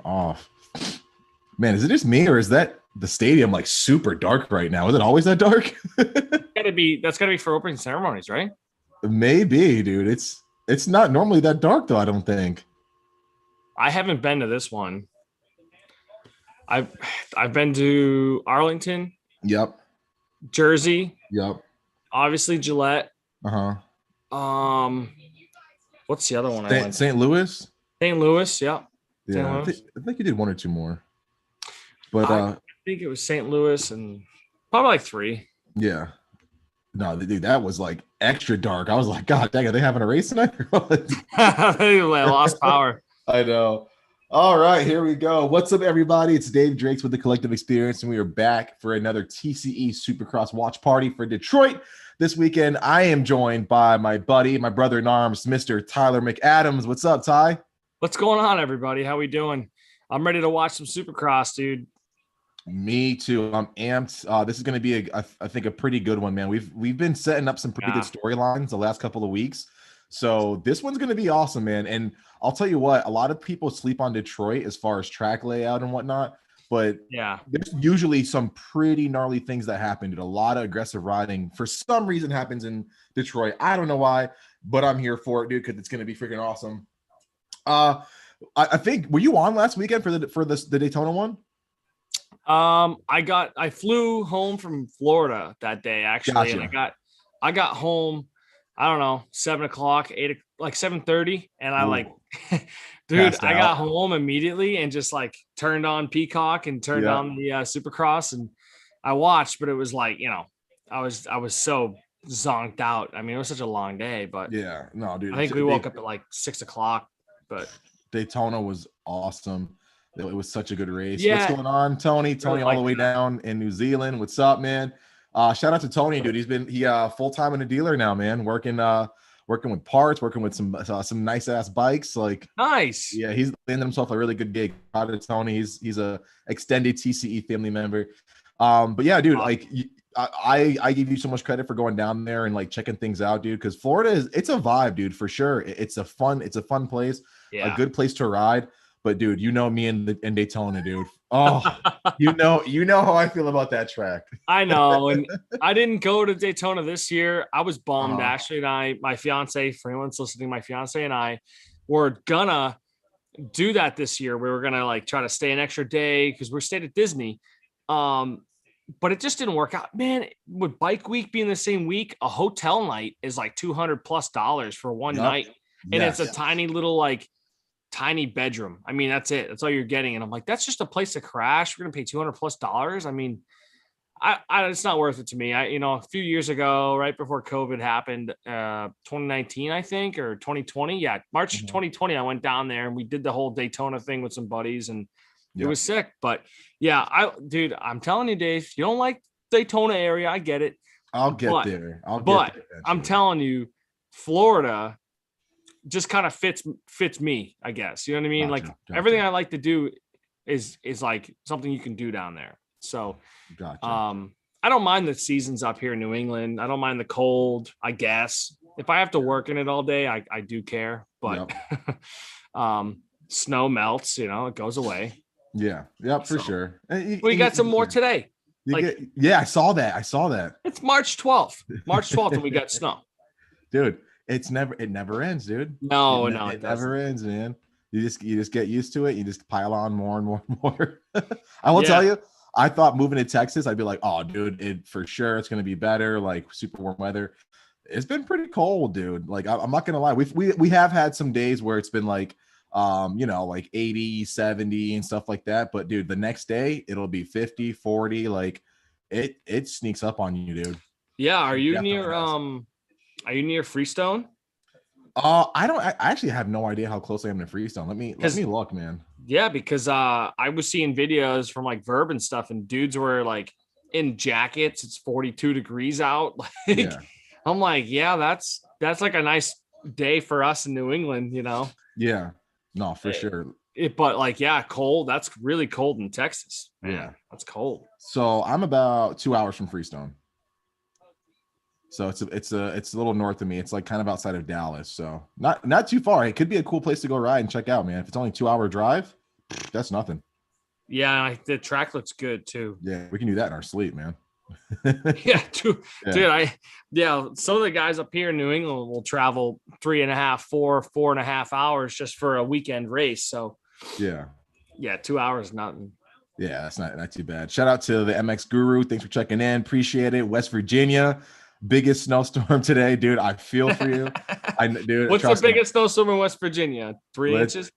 off. Man, is it just me or is that the stadium like super dark right now? Is it always that dark? That's gotta be for opening ceremonies, right? Maybe, dude. It's not normally that dark though, I don't think. I haven't been to this one. I've been to Arlington, Yep. Jersey, Yep. obviously Gillette. Uh-huh. What's the other one I went to? St. Louis? St. Louis, yeah. Yeah, I think you did one or two more. But I think it was St. Louis and probably like 3. Yeah. No, dude, that was like extra dark. I was like, God dang, are they having a race tonight? They lost power. I know. All right, here we go. What's up, everybody? It's Dave Drakes with the Collective Experience, and we are back for another TCE Supercross watch party for Detroit. This weekend, I am joined by my buddy, my brother in arms, Mr. Tyler MacAdams. What's up, Ty? What's going on, everybody? How we doing? I'm ready to watch some Supercross, dude. Me too. I'm amped. This is going to be, I think, a pretty good one, man. We've been setting up some pretty good storylines the last couple of weeks. So this one's going to be awesome, man. And I'll tell you what, a lot of people sleep on Detroit as far as track layout and whatnot. But yeah, there's usually some pretty gnarly things that happen. Dude. A lot of aggressive riding for some reason happens in Detroit. I don't know why, but I'm here for it, dude, because it's going to be freaking awesome. I think, were you on last weekend for the Daytona one? I flew home from Florida that day, actually. Gotcha. And I got home, I don't know, 7:00, 8, like 7:30. And I dude, I got home immediately and just like turned on Peacock and turned on the Supercross, and I watched, but it was like, I was so zonked out. I mean, it was such a long day, but yeah, no, dude. I think we woke up at like 6:00, but Daytona was awesome. It was such a good race. Yeah. What's going on, Tony? Tony, all the way down in New Zealand. What's up, man? Shout out to Tony, dude. He full-time in a dealer now, man. Working with parts, working with some nice ass bikes. Like nice. Yeah, he's landed himself a really good gig. Proud of Tony. He's a extended TCE family member. But yeah, dude, like I give you so much credit for going down there and like checking things out, dude. Because Florida it's a vibe, dude, for sure. It's a fun place, a good place to ride. But dude, you know me and Daytona, dude. Oh, you know how I feel about that track. I know, and I didn't go to Daytona this year. I was bummed. Ashley and my fiance, for anyone's listening, my fiance and I were gonna do that this year. We were gonna like try to stay an extra day because we're staying at Disney. But it just didn't work out, man. With Bike Week being the same week, a hotel night is like $200+ for one night, and it's a tiny little tiny bedroom. I mean, that's it. That's all you're getting. And I'm like, that's just a place to crash. We're going to pay $200+. I mean, I it's not worth it to me. A few years ago, right before COVID happened, 2019, I think, or 2020. Yeah. March 2020, I went down there and we did the whole Daytona thing with some buddies, and it was sick. But yeah, I'm telling you, Dave, you don't like Daytona area. I get it. I'll get there. I'm telling you, Florida just kind of fits me, I guess. You know what I mean? Gotcha. Everything I like to do is like something you can do down there. So, I don't mind the seasons up here in New England. I don't mind the cold, I guess. If I have to work in it all day, I do care. But snow melts, it goes away. Yeah, for sure. We got some more today. I saw that. It's March 12th. And we got snow. Dude. It never ends, dude. No, it never ends, man. You just get used to it. You just pile on more and more and more. I will tell you, I thought moving to Texas, I'd be like, oh, dude, for sure it's gonna be better, like super warm weather. It's been pretty cold, dude. Like I'm not gonna lie, we have had some days where it's been like, like 80, 70 and stuff like that. But dude, the next day it'll be 50, 40. Like it sneaks up on you, dude. Yeah. Are you near Freestone? I actually have no idea how close I am to Freestone. Let me look, man. Yeah, because I was seeing videos from like Verb and stuff, and dudes were like in jackets. It's 42 degrees out. I'm like, yeah, that's like a nice day for us in New England, Yeah, no, for sure. But cold. That's really cold in Texas. Man, yeah, that's cold. So I'm about 2 hours from Freestone. So it's a little north of me. It's like kind of outside of Dallas. So not too far. It could be a cool place to go ride and check out, man. If it's only a 2 hour drive, That's nothing. Yeah, the track looks good too. Yeah, we can do that in our sleep, man. Yeah, dude. Some of the guys up here in New England will travel 4.5 hours just for a weekend race. So yeah, 2 hours, nothing. Yeah, that's not too bad. Shout out to the MX Guru. Thanks for checking in. Appreciate it. West Virginia, biggest snowstorm today, dude. I feel for you. What's the biggest snowstorm in West Virginia? 3 inches?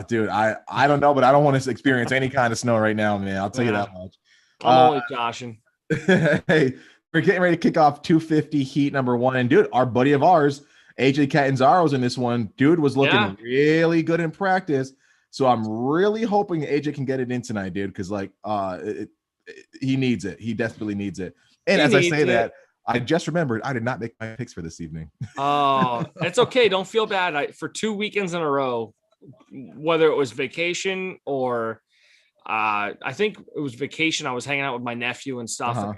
Dude, I don't know, but I don't want to experience any kind of snow right now, man. I'll tell you that much. I'm only joshing. Hey, we're getting ready to kick off 250 heat number 1. And dude, our buddy of ours, AJ Catanzaro's in this one. Dude was looking really good in practice. So I'm really hoping AJ can get it in tonight, dude, because he needs it. He desperately needs it. And as I say that, I just remembered I did not make my picks for this evening. Oh, it's okay. Don't feel bad. For 2 weekends in a row, whether it was vacation or I think it was vacation, I was hanging out with my nephew and stuff. Uh-huh.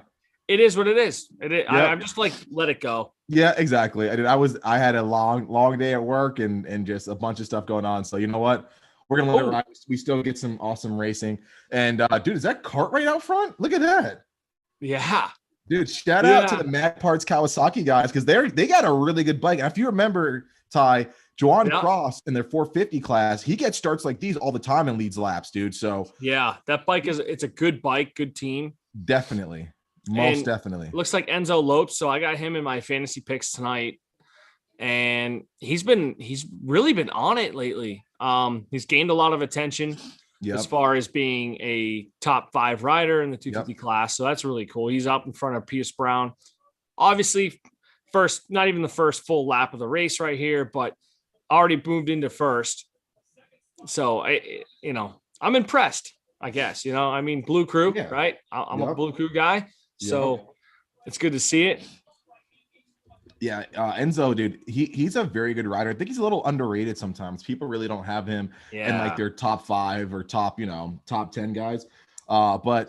It is what it is. Yep. I'm just like, let it go. Yeah, exactly. I had a long day at work and just a bunch of stuff going on. So you know what? We're gonna let it ride. We still get some awesome racing. And dude, is that cart right out front? Look at that. Yeah. Dude, shout out to the Mac Parts Kawasaki guys, because they got a really good bike. And if you remember, Ty, Juwan Cross in their 450 class, he gets starts like these all the time and leads laps, dude. So yeah, that bike it's a good bike, good team. Definitely. Most definitely. Looks like Enzo Lopes. So I got him in my fantasy picks tonight. And he's really been on it lately. He's gained a lot of attention as far as being a top 5 rider in the 250 class. So that's really cool. He's up in front of Pierce Brown. Obviously, not even the first full lap of the race right here, but already moved into first. So I'm impressed, I guess. I mean, Blue Crew, right? I'm a Blue Crew guy. So it's good to see it. Yeah, Enzo, dude, he's a very good rider. I think he's a little underrated sometimes. People really don't have him in like their top 5 or top 10 guys. But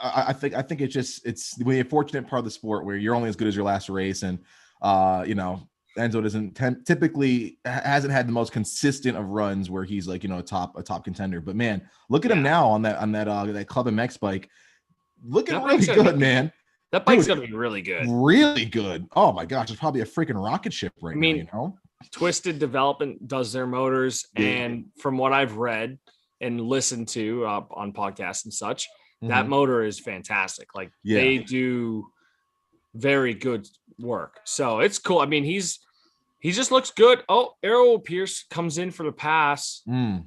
I think it's the unfortunate part of the sport where you're only as good as your last race, and Enzo doesn't typically hasn't had the most consistent of runs where he's like a top contender. But man, look at him now on that Club MX bike, looking really good, man. That bike's going to be really good. Really good. Oh, my gosh. It's probably a freaking rocket ship now, Twisted Development does their motors. Yeah. And from what I've read and listened to on podcasts and such, that motor is fantastic. Like, they do very good work. So it's cool. I mean, he just looks good. Oh, Arrow Pierce comes in for the pass. Kind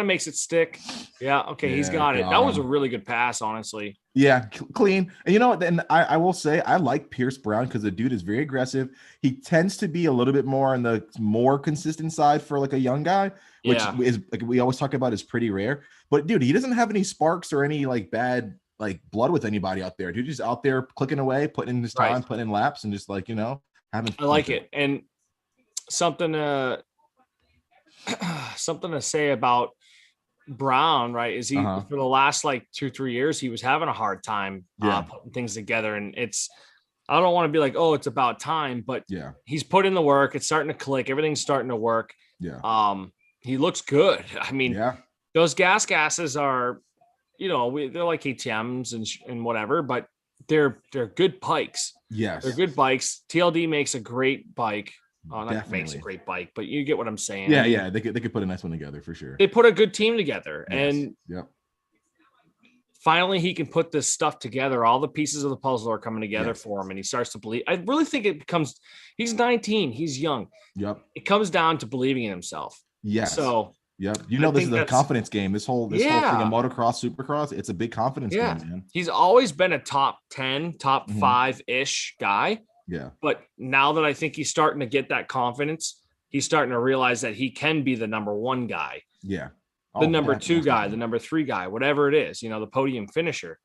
of makes it stick. Yeah. Okay. He's got it. That was a really good pass, honestly. Yeah. Clean. And you know what? Then I will say I like Pierce Brown because the dude is very aggressive. He tends to be a little bit more on the more consistent side for like a young guy, which is like we always talk about is pretty rare. But dude, he doesn't have any sparks or any like bad like blood with anybody out there. Dude, just out there clicking away, putting in his time, putting in laps, and just like having fun. I like it. And something to say about Brown, right? Is he for the last like 2-3 years, he was having a hard time putting things together. And I don't want to be like, oh, it's about time, but he's put in the work. It's starting to click. Everything's starting to work. Yeah. He looks good. I mean, those gases are, they're like ATMs and whatever, but they're good bikes. Yes. They're good bikes. TLD makes a great bike. Oh, that makes a great bike, but you get what I'm saying. Yeah. They could put a nice one together for sure. They put a good team together, and finally he can put this stuff together. All the pieces of the puzzle are coming together for him, and he starts to believe. I really think he's 19, he's young. Yep. It comes down to believing in himself. Yes. So this is a confidence game. This whole thing of motocross, supercross, it's a big confidence game, man. He's always been a top 10, top 5-ish guy. Yeah. But now that I think he's starting to get that confidence, he's starting to realize that he can be the number 1 guy. Yeah. The number 2 guy, the number 3 guy, whatever it is, the podium finisher.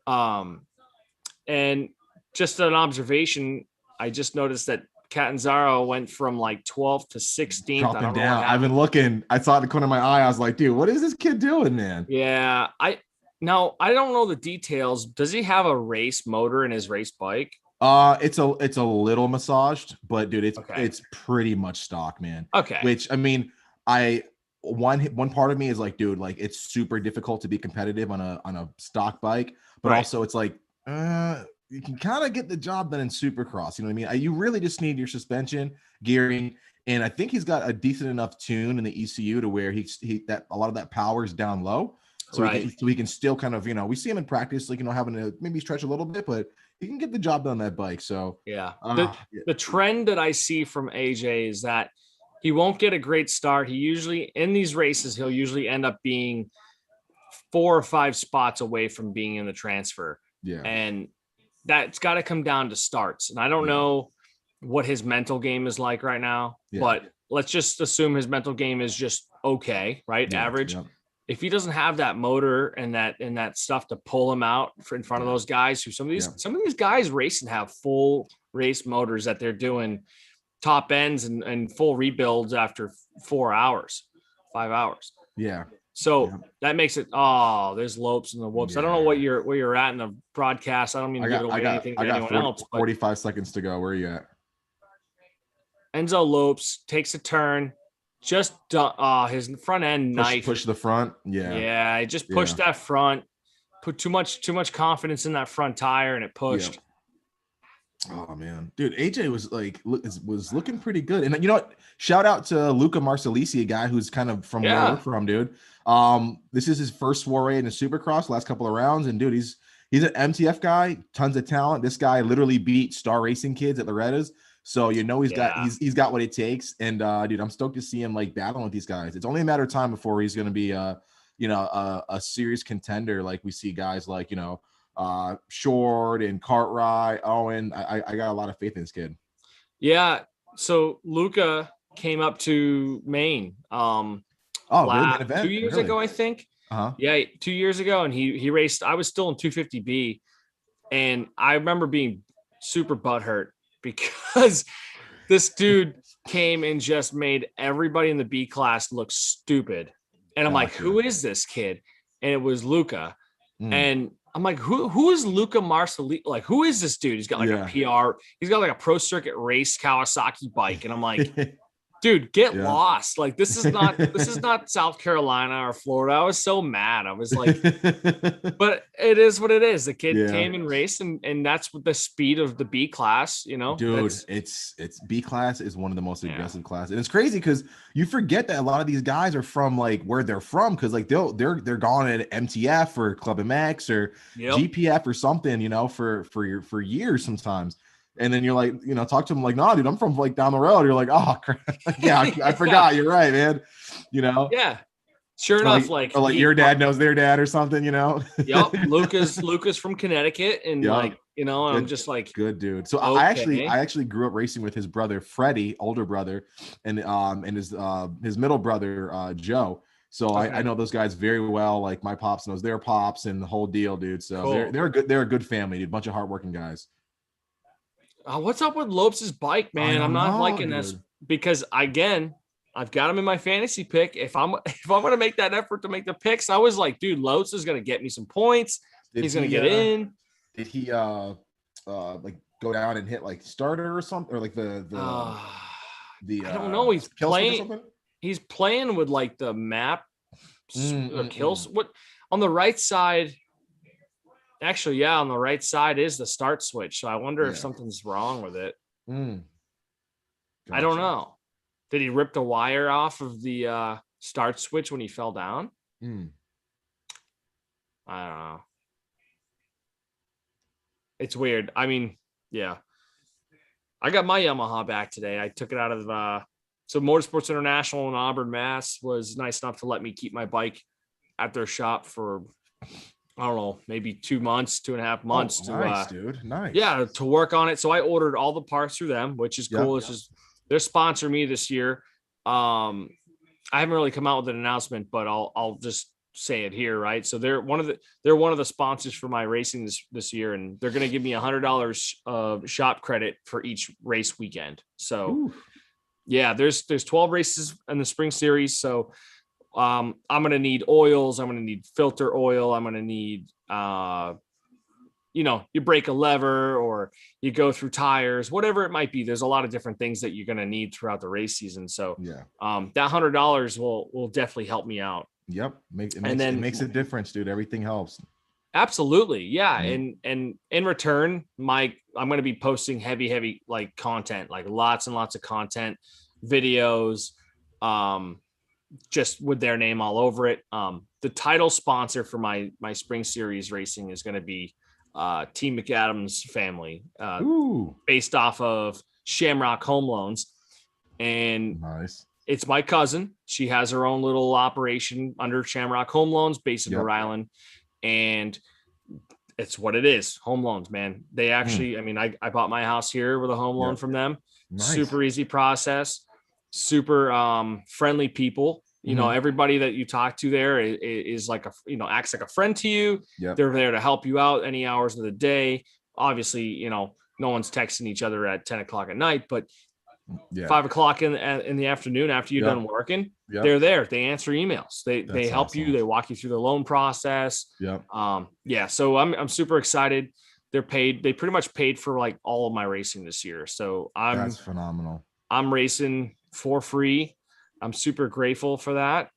And just an observation, I just noticed that Catanzaro went from like 12th to 16th. Dropping down. I've been looking. I saw it in the corner of my eye. I was like, dude, what is this kid doing, man? Yeah. I don't know the details. Does he have a race motor in his race bike? It's a little massaged, but dude, it's pretty much stock, man. Okay. Which I mean, I one part of me is like, dude, like it's super difficult to be competitive on a stock bike, but also it's like you can kind of get the job done in Supercross. You know what I mean? You really just need your suspension, gearing, and I think he's got a decent enough tune in the ECU to where he that a lot of that power is down low, so he can still kind of, we see him in practice, like, having to maybe stretch a little bit, but he can get the job done on that bike. So the trend that I see from AJ is that he won't get a great start. He usually, in these races, he'll usually end up being 4 or 5 spots away from being in the transfer. Yeah. And that's got to come down to starts. And I don't know what his mental game is like right now, but let's just assume his mental game is just okay, right? Yeah, average. Yeah. If he doesn't have that motor and that stuff to pull him out in front of those guys, who some of these guys racing have full race motors that they're doing top ends and full rebuilds after 4 hours, 5 hours. Yeah. So that makes it, there's Lopes and the whoops. Yeah. I don't know where you're at in the broadcast. I don't mean to give away anything to anyone else. 45 seconds to go. Where are you at? Enzo Lopes takes a turn. Just his front end knife. Push the front. Yeah. Yeah. He just pushed that front. Put too much confidence in that front tire, and it pushed. Yep. Oh man, dude, AJ was looking pretty good. And you know what? Shout out to Luca Marsalisi, a guy who's kind of from where we're from, dude. This is his first foray in the Supercross, last couple of rounds, and dude, he's an MTF guy, tons of talent. This guy literally beat Star Racing kids at Loretta's. So he's got what it takes, and dude, I'm stoked to see him like battling with these guys. It's only a matter of time before he's going to be a serious contender, like we see guys like Short and Cartwright, Owen. I got a lot of faith in this kid. Yeah. So Luca came up to Maine. Really? 2 years ago, I think. Yeah, 2 years ago, and he raced. I was still in 250B, and I remember being super butthurt because this dude came and just made everybody in the B class look stupid. And I'm like, who is this kid? And it was Luca. And I'm like, who is Luca Marsali? Like, who is this dude? He's got like a PR. He's got like a pro circuit race Kawasaki bike. And I'm like, dude, get lost. Like, this is not South Carolina or Florida. I was so mad. I was like, but it is what it is. The kid came and raced, and that's what the speed of the B class, dude, it's B class is one of the most aggressive classes. And it's crazy because you forget that a lot of these guys are from like where they're from. Cause like they're gone at MTF or Club MX or GPF or something, for years sometimes. And then you're like, talk to them like, nah, dude, I'm from like down the road. You're like, oh, crap. Yeah, I forgot. You're right, man. Yeah. Sure enough, like your dad knows their dad or something, Yep. Lucas from Connecticut, and good, I'm just like, good dude. So okay. I actually grew up racing with his brother Freddie, older brother, and his middle brother Joe. So I know those guys very well. Like my pops knows their pops and the whole deal, dude. So cool. They're a good family, dude. Bunch of hardworking guys. What's up with Lopes' bike, man? I'm not liking this because, again, I've got him in my fantasy pick. If I'm going to make that effort to make the picks, I was like, dude, Lopes is going to get me some points. He's going to get in. Did he like go down and hit like starter or something, or like the I don't know. He's playing with like the map kills. What on the right side? Actually, on the right side is the start switch. So I wonder if something's wrong with it. Gotcha. I don't know. Did he rip the wire off of the start switch when he fell down? I don't know. It's weird. I mean, I got my Yamaha back today. I took it out of so Motorsports International in Auburn, Mass was nice enough to let me keep my bike at their shop for, I don't know, maybe 2 months, 2.5 months. Nice, dude. Nice. Yeah, to work on it. So I ordered all the parts through them, which is cool. It's just they're sponsoring me this year. I haven't really come out with an announcement, but I'll just say it here, right? So they're one of the sponsors for my racing this year, and they're going to give me $100 shop credit for each race weekend. So there's 12 races in the spring series. So I'm going to need oils. I'm going to need filter oil. I'm going to need you break a lever or you go through tires, whatever it might be. There's a lot of different things that you're going to need throughout the race season. So that $100 will definitely help me out. Yep. It makes a difference, dude. Everything helps. Absolutely. Yeah. And in return, I'm going to be posting heavy, like content, like lots and lots of content, videos, just with their name all over it. The title sponsor for my spring series racing is going to be Team MacAdams family, based off of Shamrock Home Loans. And nice. It's my cousin. She has her own little operation under Shamrock Home Loans based in Rhode Island. And it's what it is. Home loans, man. They actually, I bought my house here with a home loan from them. Nice. Super easy process, super friendly people. You know, everybody that you talk to there is like acts like a friend to you. Yep. They're there to help you out any hours of the day. Obviously, no one's texting each other at 10 o'clock at night, but 5 o'clock in the afternoon after you're done working, they're there. They answer emails. They help awesome. You. They walk you through the loan process. So I'm super excited. They pretty much paid for like all of my racing this year. So that's phenomenal. I'm racing for free. I'm super grateful for that.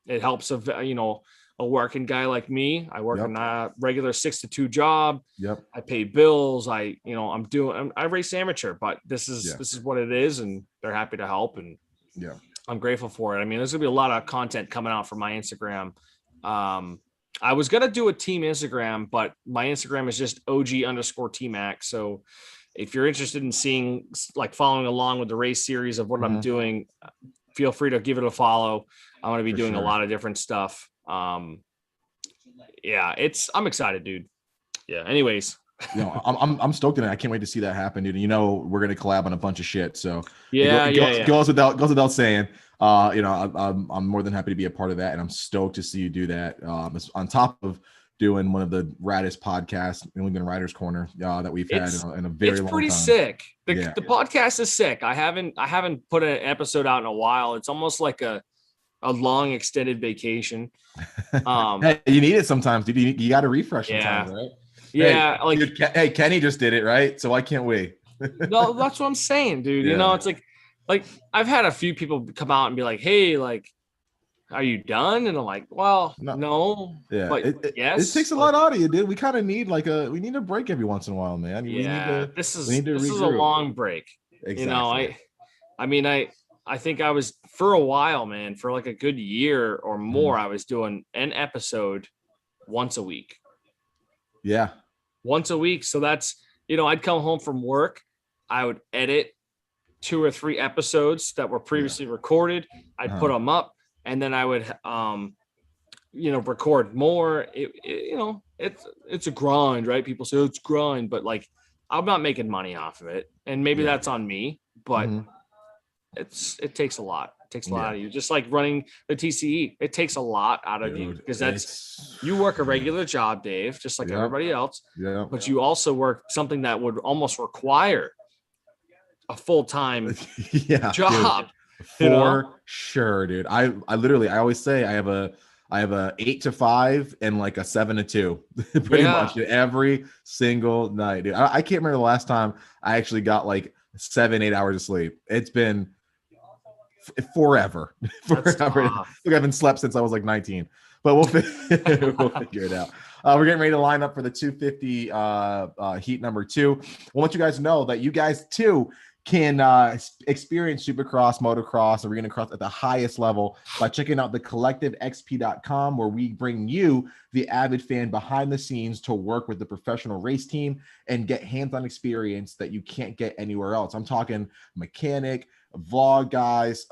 It helps a working guy like me. I work in a regular 6 to 2 job. I pay bills. I race amateur, but this is what it is. And they're happy to help. And I'm grateful for it. I mean, there's gonna be a lot of content coming out from my Instagram. I was going to do a team Instagram, but my Instagram is just OG_TMac. So if you're interested in seeing, like following along with the race series of what I'm doing, feel free to give it a follow. I'm going to be doing a lot of different stuff. I'm excited, dude. Yeah. Anyways, I'm stoked on it. I can't wait to see that happen, dude. We're going to collab on a bunch of shit. So it goes without saying, I'm more than happy to be a part of that. And I'm stoked to see you do that. On top of doing one of the raddest podcasts, New England Riders Corner, that we've had in a very long time. It's pretty sick. The podcast is sick. I haven't put an episode out in a while. It's almost like a long extended vacation. Hey, you need it sometimes, dude. You got to refresh sometimes, right? Yeah. Hey, Kenny just did it, right? So I can't wait. No, that's what I'm saying, dude. It's like I've had a few people come out and be like, hey, like, are you done? And I'm like, well, no. Yeah. But yes. It takes a lot out of you, dude. We kind of need we need a break every once in a while, man. This is a long break. Exactly. I think I was, for a while, man, for like a good year or more, I was doing an episode once a week. Yeah. Once a week. So that's, I'd come home from work. I would edit 2 or 3 episodes that were previously recorded. I'd put them up, and then I would, record more. It's a grind, right? People say it's grind, but like, I'm not making money off of it. And maybe that's on me, but it takes a lot. It takes a lot out of you. Just like running the TCE, it takes a lot out of you, because you work a regular job, Dave, just like everybody else. Yeah. But you also work something that would almost require a full-time job. Dude, for sure, dude. I always say I have a 8 to 5 and like a 7 to 2 pretty much every single night, dude. I can't remember the last time I actually got like 7-8 hours of sleep. It's been forever. Look, I haven't slept since I was like 19, but we'll figure it out. We're getting ready to line up for the 250 heat number 2. We'll let you guys know that you guys too can experience Supercross, motocross, arena cross at the highest level by checking out thecollectivexp.com, where we bring you, the avid fan, behind the scenes to work with the professional race team and get hands-on experience that you can't get anywhere else. I'm talking mechanic, vlog guys,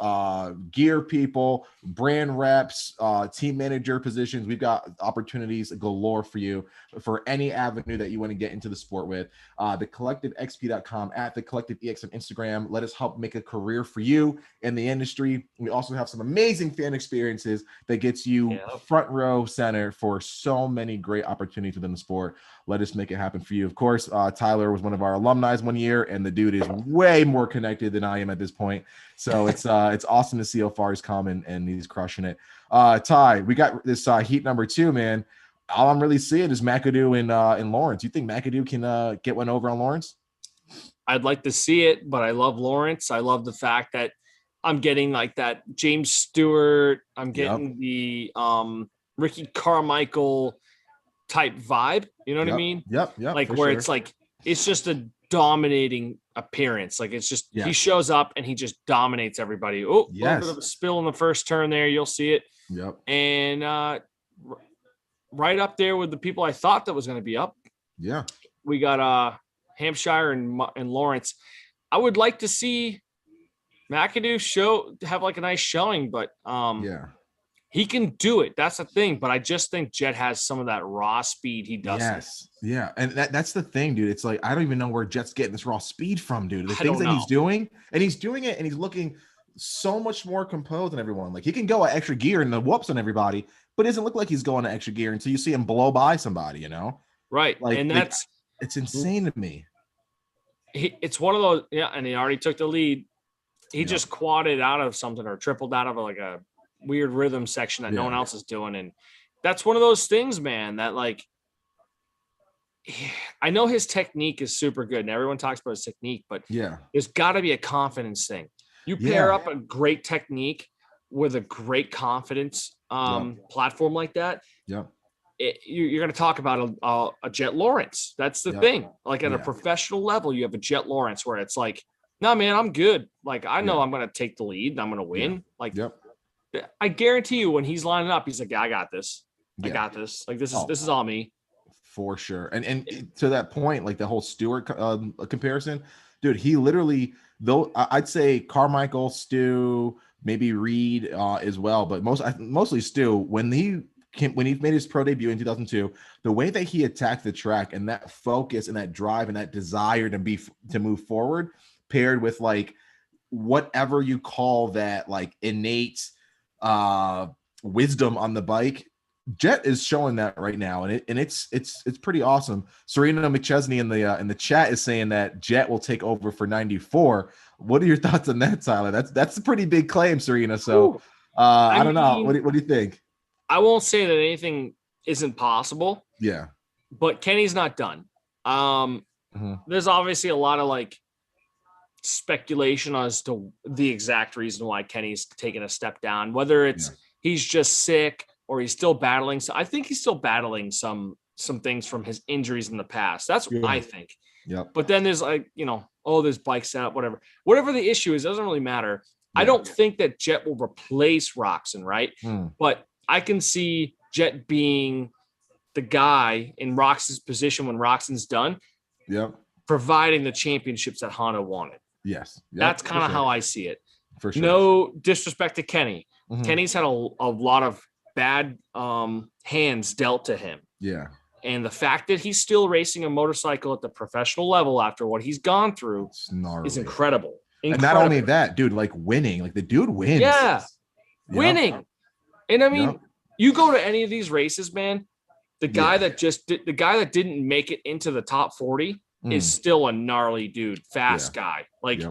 gear people, brand reps, team manager positions. We've got opportunities galore for you for any avenue that you want to get into the sport with. TheCollectiveXP.com, at TheCollectiveEX on Instagram. Let us help make a career for you in the industry. We also have some amazing fan experiences that gets you front row center for so many great opportunities within the sport. Let us make it happen for you. Of course, Tyler was one of our alumni one year, and the dude is way more connected than I am at this point. So it's awesome to see how far he's come, and he's crushing it. Ty, we got this heat number 2, man. all I'm really seeing is McAdoo and Lawrence. You think McAdoo can get one over on Lawrence? I'd like to see it, but I love Lawrence. I love the fact that I'm getting like that James Stewart. I'm getting the Ricky Carmichael type vibe. You know what I mean? Yep. Like where it's like, it's just a dominating appearance. Like it's just, he shows up and he just dominates everybody. Oh, a little bit of a spill in the first turn there. You'll see it. Yep. And right up there with the people I thought that was going to be up. Yeah. We got Hampshire and Lawrence. I would like to see McAdoo have like a nice showing, but he can do it. That's the thing. But I just think Jet has some of that raw speed he doesn't. Yes. Yeah. And that's the thing, dude. It's like, I don't even know where Jet's getting this raw speed from, dude. The things that he's doing, and he's doing it, and he's looking so much more composed than everyone. Like he can go an extra gear and the whoops on everybody, but it doesn't look like he's going an extra gear until you see him blow by somebody, you know? Like, and it's insane to me. It's one of those, and he already took the lead. He just quadded out of something or tripled out of like a weird rhythm section that no one else is doing. And that's one of those things, man, that like, I know his technique is super good and everyone talks about his technique, but there's got to be a confidence thing. You pair up a great technique with a great confidence platform like that. Yeah. You're going to talk about a Jet Lawrence. That's the thing. Like at a professional level, you have a Jet Lawrence where it's like, no, man, I'm good. Like, I know I'm going to take the lead and I'm going to win. Like, I guarantee you when he's lining up, he's like, I got this. I got this. Like, this is all me. For sure. And to that point, like the whole Stewart comparison, dude, he literally, though, I'd say Carmichael, Stu, maybe Reed as well, but mostly Stu, when he made his pro debut in 2002, the way that he attacked the track and that focus and that drive and that desire to move forward, paired with like whatever you call that like innate wisdom on the bike, Jet is showing that right now, and it's pretty awesome. Serena McChesney in the chat is saying that Jet will take over for 94. What are your thoughts on that, Tyler? That's a pretty big claim, Serena. So I don't know. What do you think? I won't say that anything isn't possible. Yeah, but Kenny's not done. There's obviously a lot of like speculation as to the exact reason why Kenny's taken a step down, whether it's he's just sick or he's still battling. So I think he's still battling some things from his injuries in the past. That's what I think. Yep. But then there's like, there's bike setup, whatever the issue is, doesn't really matter. I don't think that Jet will replace Roxon, right? But I can see Jet being the guy in Roxon's position when Roxon's done. Yep. Providing the championships that Honda wanted. Yes. Yep, that's kind of how I see it. For sure. No disrespect to Kenny. Kenny's had a lot of bad hands dealt to him. Yeah. And the fact that he's still racing a motorcycle at the professional level after what he's gone through is incredible. And not only that, dude, like winning, like the dude wins. Yeah. Winning. And I mean, you go to any of these races, man, the guy that didn't make it into the top 40 is still a gnarly dude, fast guy. Like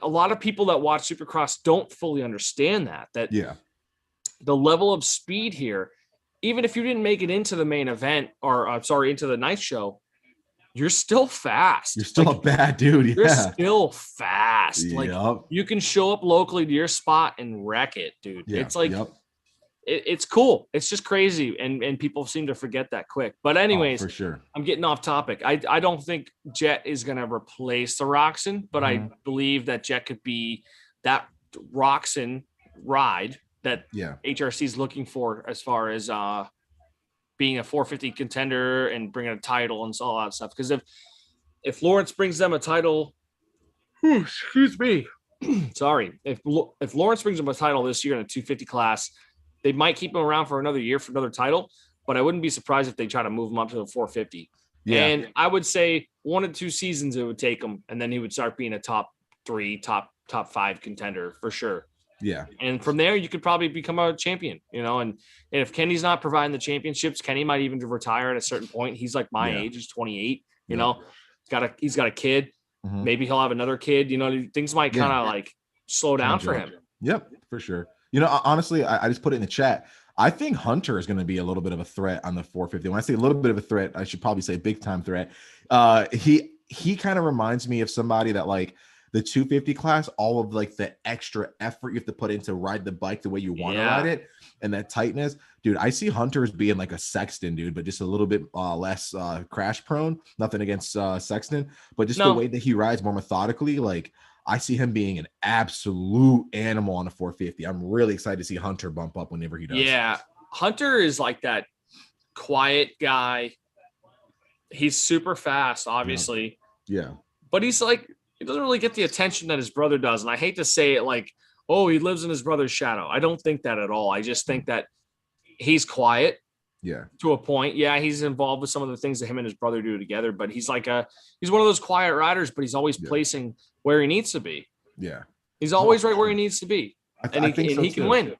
a lot of people that watch Supercross don't fully understand that the level of speed here, even if you didn't make it into the main event or into the night show, you're still fast. You're still a bad dude. You're still fast. Like you can show up locally to your spot and wreck it, dude. It's like, it's cool. It's just crazy. And people seem to forget that quick. But anyways, for sure. I'm getting off topic. I don't think Jet is going to replace the Roxon, but I believe that Jet could be that Roxon ride that HRC is looking for as far as being a 450 contender and bringing a title and all that stuff. Because if Lawrence brings them a title, excuse me, sorry, if Lawrence brings them a title this year in the 250 class, they might keep him around for another year for another title, but I wouldn't be surprised if they try to move him up to the 450. Yeah. And I would say 1 or 2 seasons it would take him, and then he would start being a top 3, top 5 contender for sure. Yeah. And from there, you could probably become a champion, and if Kenny's not providing the championships, Kenny might even retire at a certain point. He's like my age, he's 28, he's got a kid. Maybe he'll have another kid, things might kind of like slow down for him. Yep, for sure. Honestly, I just put it in the chat. I think Hunter is going to be a little bit of a threat on the 450. When I say a little bit of a threat, I should probably say big time threat. He kind of reminds me of somebody that like the 250 class, all of like the extra effort you have to put into ride the bike the way you want to ride it, and that tightness, dude. I see Hunter as being like a Sexton, dude, but just a little bit less crash prone. Nothing against Sexton, but just the way that he rides more methodically, like. I see him being an absolute animal on a 450. I'm really excited to see Hunter bump up whenever he does. Yeah, Hunter is like that quiet guy. He's super fast, obviously. Yeah. But he's like, he doesn't really get the attention that his brother does. And I hate to say it like, oh, he lives in his brother's shadow. I don't think that at all. I just think that he's quiet. Yeah. To a point. Yeah, he's involved with some of the things that him and his brother do together, but he's like he's one of those quiet riders, but he's always placing where he needs to be. Yeah. He's always right where he needs to be. I think he can win.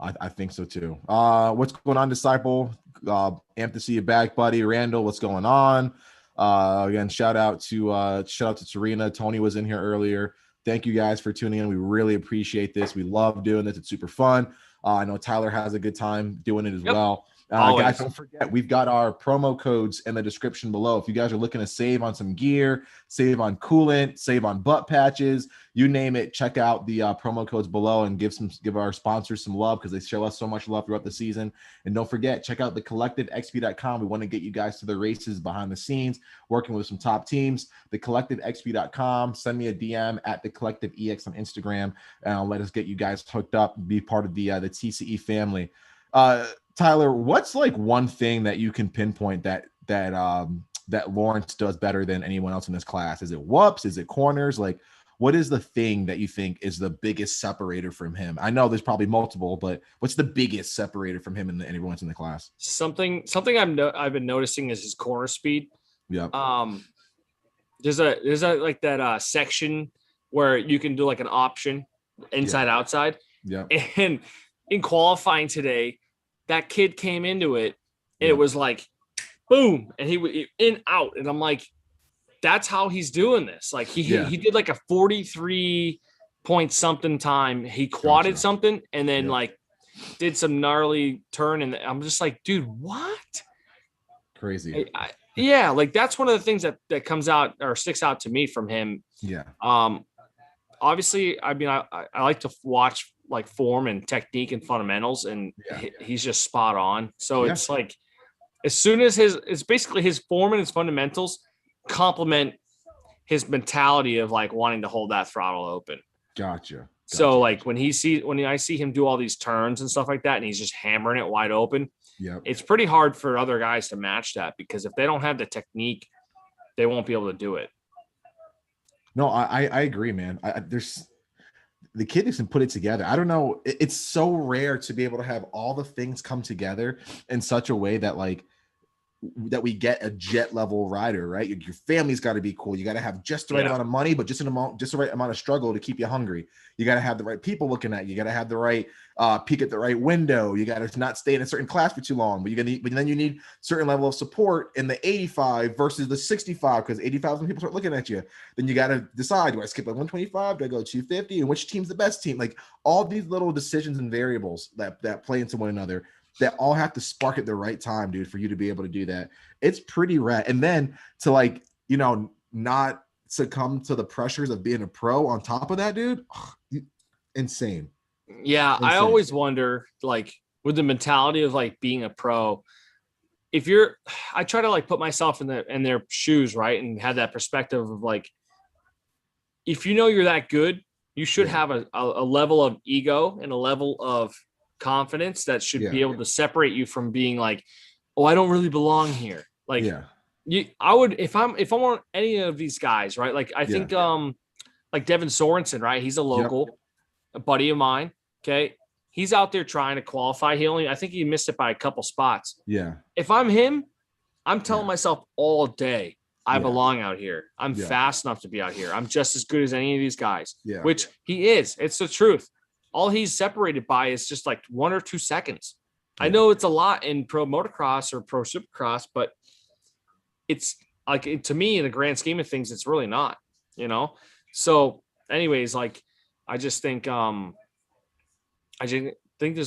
I think so too. What's going on, Disciple? Amped to see you back, buddy. Randall, what's going on? Again, shout out to Serena. Tony was in here earlier. Thank you guys for tuning in. We really appreciate this. We love doing this. It's super fun. I know Tyler has a good time doing it as well. Guys, don't forget, we've got our promo codes in the description below. If you guys are looking to save on some gear, save on coolant, save on butt patches, you name it, check out the promo codes below and give our sponsors some love because they show us so much love throughout the season. And don't forget, check out thecollectivexp.com. We want to get you guys to the races behind the scenes, working with some top teams. Thecollectivexp.com. Send me a DM at thecollectivex on Instagram, and let us get you guys hooked up and be part of the TCE family. Tyler, what's like one thing that you can pinpoint that Lawrence does better than anyone else in this class? Is it whoops? Is it corners? Like, what is the thing that you think is the biggest separator from him? I know there's probably multiple, but what's the biggest separator from him and everyone's in the class? Something I've been noticing is his corner speed. Yeah. There's a like that section where you can do like an option inside outside. Yeah. And in qualifying today, that kid came into it and it was like, boom. And he in, out. And I'm like, that's how he's doing this. Like he did like a 43 point something time. He quadded something and then like did some gnarly turn. And I'm just like, dude, what? Crazy. Like that's one of the things that comes out or sticks out to me from him. Yeah. Obviously, I mean, I like to watch like form and technique and fundamentals, and he's just spot on. So it's like, as soon as it's basically his form and his fundamentals complement his mentality of like wanting to hold that throttle open. Gotcha. So like when I see him do all these turns and stuff like that, and he's just hammering it wide open. Yeah. It's pretty hard for other guys to match that because if they don't have the technique, they won't be able to do it. No, I agree, man. There's the kid can put it together. I don't know. It's so rare to be able to have all the things come together in such a way that like that we get a jet level rider, right? Your family's got to be cool. You got to have just the right amount of money, but just the right amount of struggle to keep you hungry. You got to have the right people looking at you. You got to have the right peek at the right window. You got to not stay in a certain class for too long, but then you need certain level of support in the 85 versus the 65, because 85 when people start looking at you. Then you got to decide, do I skip like 125? Do I go 250? And which team's the best team? Like all these little decisions and variables that play into one another that all have to spark at the right time, dude, for you to be able to do that. It's pretty rad. And then to like, not succumb to the pressures of being a pro on top of that, dude. Insane. Yeah. Insane. I always wonder, like, with the mentality of like being a pro, I try to like put myself in their shoes, right? And have that perspective of like, if you know you're that good, you should have a level of ego and a level of confidence that should be able to separate you from being like, oh, I don't really belong here. Like, I would, if I'm on any of these guys, right? Like, I think, like Devin Sorensen, right? He's a local, a buddy of mine. Okay. He's out there trying to qualify. I think he missed it by a couple spots. Yeah. If I'm him, I'm telling myself all day, I belong out here. I'm fast enough to be out here. I'm just as good as any of these guys, which he is. It's the truth. All he's separated by is just like 1 or 2 seconds. I know it's a lot in pro motocross or pro supercross, but it's like, to me, in the grand scheme of things, it's really not, So anyways, like, I just think, there's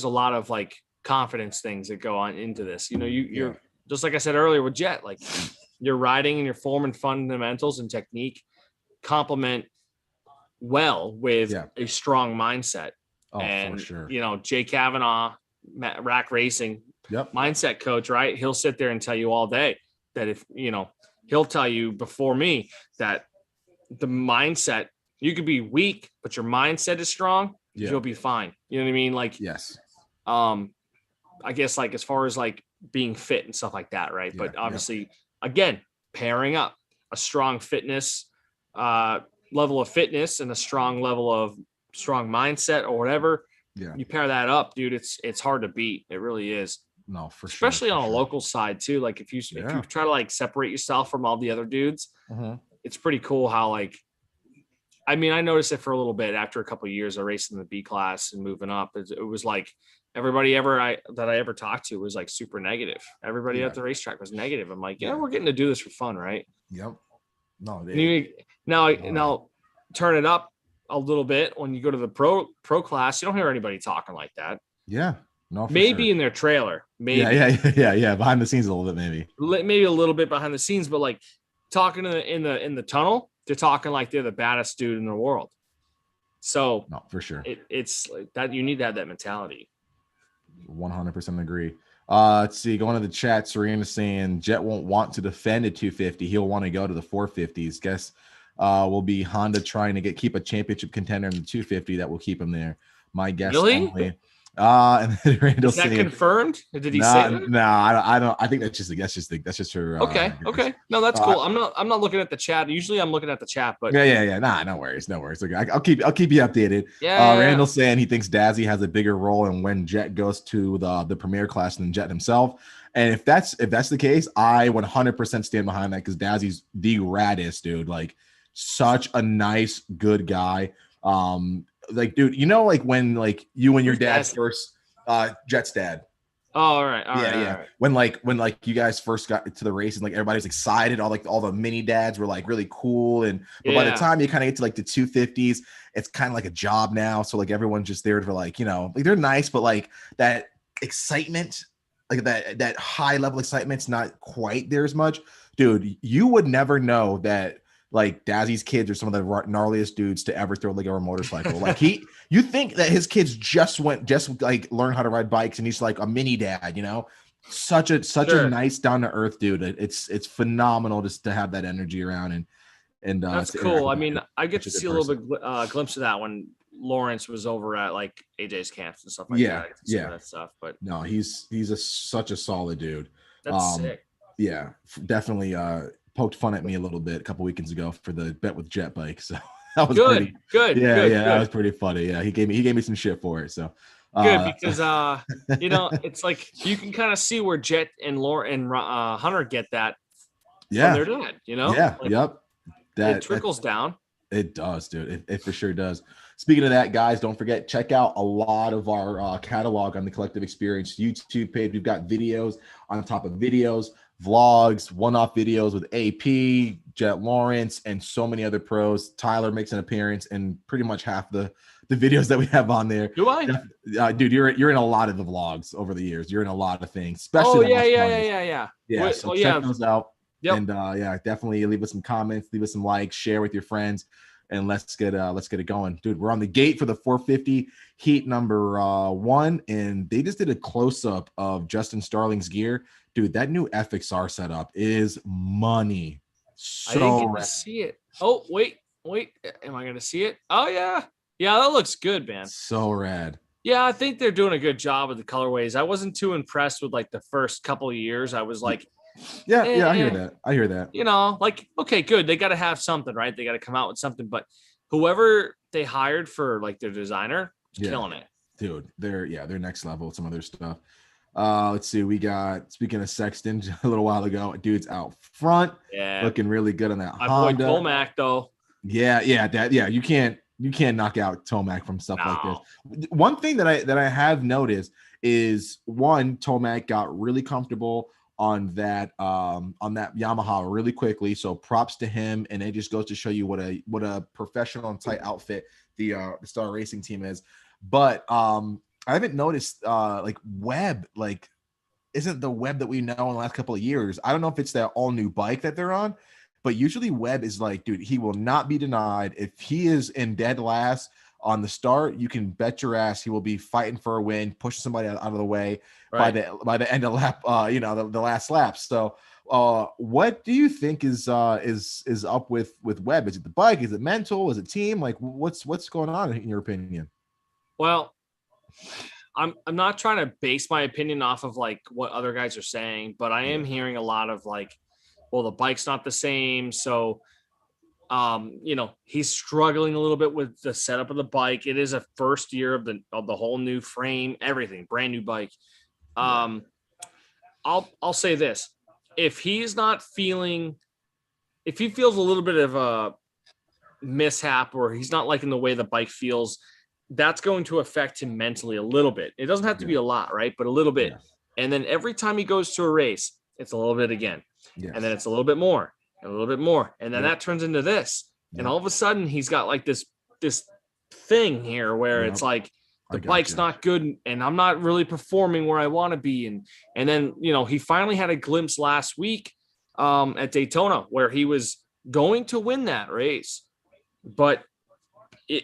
a lot of like confidence things that go on into this. You know, you're just like I said earlier with Jet, like your riding and your form and fundamentals and technique complement well with a strong mindset. Oh, and for sure. You know, Jay Kavanaugh, Rack Racing, mindset coach, right? He'll sit there and tell you all day that if, you know, he'll tell you before me that the mindset, you could be weak, but your mindset is strong, you'll be fine. You know what I mean? Like, I guess like as far as like being fit and stuff like that, right? But obviously, again, pairing up a strong fitness, level of fitness and a strong level of strong mindset or whatever, you pair that up, dude, it's hard to beat. It really is. No, for especially sure, on a local side too. Like if you try to like separate yourself from all the other dudes, it's pretty cool how like, I mean, I noticed it for a little bit after a couple of years of racing the B class and moving up. It was like everybody that I ever talked to was like super negative. Everybody at the racetrack was negative. I'm like, we're getting to do this for fun, right? No, now turn it up a little bit when you go to the pro class. You don't hear anybody talking like that. No, maybe in their trailer, maybe. Behind the scenes a little bit, maybe a little bit behind the scenes, but like talking in the tunnel, they're talking like they're the baddest dude in the world. So no, for sure, it's like that. You need to have that mentality. 100% agree. Let's see. Going to the chat, Serena saying Jet won't want to defend a 250. He'll want to go to the 450s. Guess will be Honda trying to keep a championship contender in the 250 that will keep him there. My guess only. And then Randall is that saying, confirmed? Did he say that? No, I don't. I think that's just her. Okay. No, that's cool. I'm not looking at the chat. Usually I'm looking at the chat, but Nah, no worries. Okay, I'll keep you updated. Randall saying he thinks Dazzy has a bigger role in when Jet goes to the premier class than Jet himself. And if that's the case, I 100% stand behind that because Dazzy's the raddest dude. Like such a nice, good guy. Like, dude, you know, like when like you and your dad first, Jet's dad. Oh, all right. All right. When you guys first got to the race and like everybody's excited, all the mini dads were like really cool. But by the time you kind of get to like the 250s, it's kind of like a job now. So like everyone's just there for like, you know, like they're nice, but like that excitement, like that high level excitement's not quite there as much. Dude, you would never know that like Dazzy's kids are some of the gnarliest dudes to ever throw like a motorcycle. Like you think that his kids just like learn how to ride bikes and he's like a mini dad, you know, such a nice down to earth dude. It's phenomenal just to have that energy around and that's cool. I mean, I get to see a little bit glimpse of that when Lawrence was over at like AJ's camps and stuff like that. That stuff, but no, he's such a solid dude. That's sick. Yeah, definitely poked fun at me a little bit a couple weekends ago for the bet with Jet Bike. So that was good. That was pretty funny. Yeah, he gave me some shit for it. So good because you know, it's like you can kind of see where Jet and Laura and Hunter get that from their dad, you know? It trickles down. It does, dude. It for sure does. Speaking of that, guys, don't forget, check out a lot of our catalog on the Collective Experience YouTube page. We've got videos on top of videos, vlogs, one-off videos with AP, Jet Lawrence, and so many other pros. Tyler makes an appearance in pretty much half the videos that we have on there. Do I? Dude, you're in a lot of the vlogs over the years. You're in a lot of things, especially. Yeah. So check those out. Yep. And definitely leave us some comments, leave us some likes, share with your friends, and let's get it going, dude. We're on the gate for the 450 heat number 1, and they just did a close-up of Justin Starling's gear. Dude, that new FXR setup is money. I didn't get to see it. Oh, wait. Am I gonna see it? Oh yeah. That looks good, man. So rad. Yeah, I think they're doing a good job with the colorways. I wasn't too impressed with like the first couple of years. I was like, I hear that. You know, like, okay, good. They got to have something, right? They got to come out with something. But whoever they hired for like their designer is killing it. Dude, they're next level with some other stuff. Let's see. We got, speaking of Sexton, a little while ago, dude's out front. Yeah. Looking really good on that My Honda. boy Tomac, though. You can't knock out Tomac from stuff like this. One thing that I have noticed is Tomac got really comfortable on that Yamaha really quickly. So props to him. And it just goes to show you what a professional and tight outfit the Star Racing team is. But I haven't noticed like Webb, like isn't the Webb that we know in the last couple of years. I don't know if it's that all new bike that they're on, but usually Webb is like, dude, he will not be denied. If he is in dead last on the start, you can bet your ass he will be fighting for a win, pushing somebody out of the way by the end of lap, the last lap. So what do you think is up with Webb? Is it the bike? Is it mental? Is it team? Like what's going on in your opinion? Well, I'm not trying to base my opinion off of like what other guys are saying, but I am hearing a lot of like, well, the bike's not the same. So, he's struggling a little bit with the setup of the bike. It is a first year of the whole new frame, everything, brand new bike. I'll say this. If he feels a little bit of a mishap or he's not liking the way the bike feels, that's going to affect him mentally a little bit. It doesn't have to be a lot, right? But a little bit. Yeah. And then every time he goes to a race, it's a little bit again. Yes. And then it's a little bit more, and a little bit more. And then that turns into this. Yep. And all of a sudden he's got like this thing here where it's like the bike's not good and I'm not really performing where I want to be. And then, he finally had a glimpse last week at Daytona where he was going to win that race, but he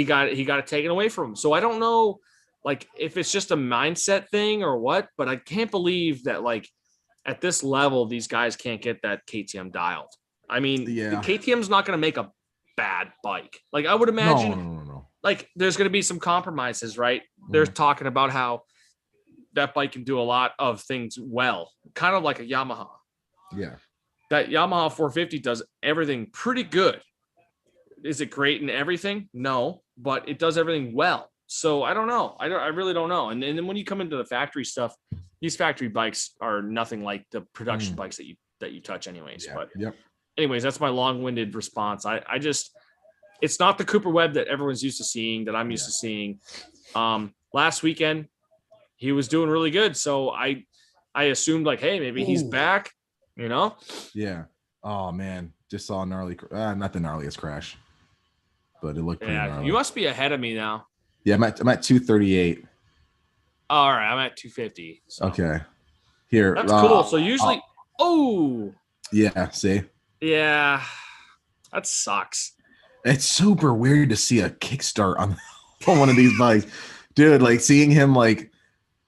got it taken away from him. So I don't know, like, if it's just a mindset thing or what, but I can't believe that, like, at this level, these guys can't get that KTM dialed. I mean, the KTM's not going to make a bad bike. Like, I would imagine, no. Like, there's going to be some compromises, right? They're talking about how that bike can do a lot of things well, kind of like a Yamaha. Yeah. That Yamaha 450 does everything pretty good. Is it great in everything? No, but it does everything well. So I don't know. I really don't know. And then when you come into the factory stuff, these factory bikes are nothing like the production bikes that you touch anyways. Yeah. But yep. Anyways, that's my long-winded response. I just, it's not the Cooper Webb that everyone's used to seeing, that I'm used to seeing. Last weekend, he was doing really good. So I assumed like, hey, maybe he's back, Yeah. Oh man. Just saw a gnarly, not the gnarliest crash, but it looked pretty gnarly. You must be ahead of me now. Yeah, I'm at 238. All right, I'm at 250. So. Okay. Here. That's cool. So usually, yeah, see? Yeah, that sucks. It's super weird to see a kickstart on one of these bikes. Dude, like seeing him like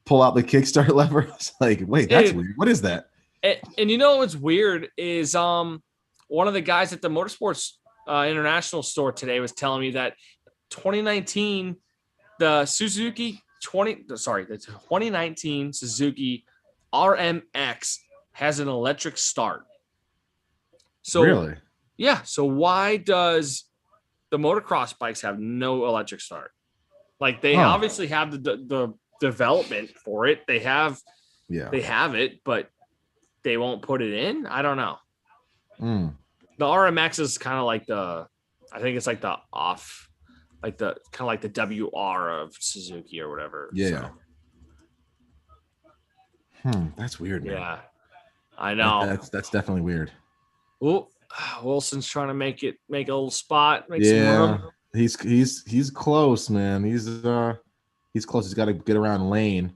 pull out the kickstart lever, I was like, wait, that's weird. What is that? And you know what's weird is one of the guys at the Motorsports International store today was telling me that 2019, the 2019 Suzuki RMX has an electric start. So really? Yeah. So why does the motocross bikes have no electric start? Like they obviously have the development for it. They have it, but they won't put it in. I don't know. The RMX is kind of like I think it's like the off, like the kind of like the WR of Suzuki or whatever. Yeah. So. That's weird, man. Yeah, I know. That's definitely weird. Well, Wilson's trying to make a little spot. Make some room. He's close, man. He's close. He's got to get around Lane.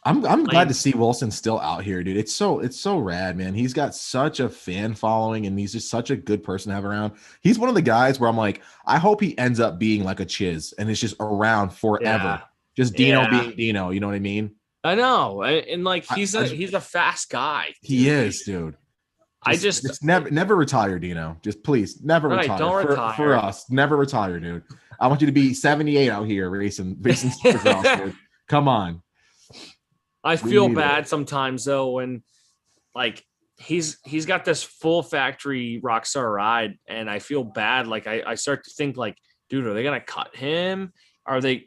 I'm glad to see Wilson still out here, dude. It's so rad, man. He's got such a fan following, and he's just such a good person to have around. He's one of the guys where I'm like, I hope he ends up being like a Chiz and it's just around forever. Yeah. Just Dino being Dino. You know what I mean? I know, and like he's a fast guy. Dude. He is, dude. Just never retire, Dino. Just please never retire. Don't retire for us. Never retire, dude. I want you to be 78 out here racing Supercross, dude. Come on. I feel bad sometimes though when like he's got this full factory Rockstar ride, and I feel bad. Like I start to think like, dude, are they gonna cut him? Are they,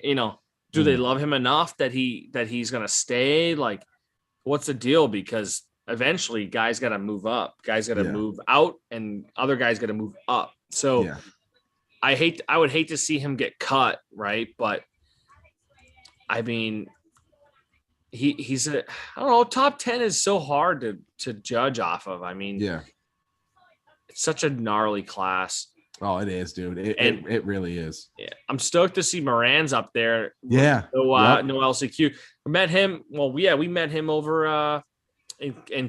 do they love him enough that he's gonna stay? Like, what's the deal? Because eventually guys got to move up, guys got to move out, and other guys got to move up. So I would hate to see him get cut, right? But I mean, he's I don't know, top 10 is so hard to judge off of. I mean, it's such a gnarly class. Oh, it is, dude. It really is. Yeah, I'm stoked to see Moran's up there. Yeah. No LCQ. We met him. Well, yeah, we met him over in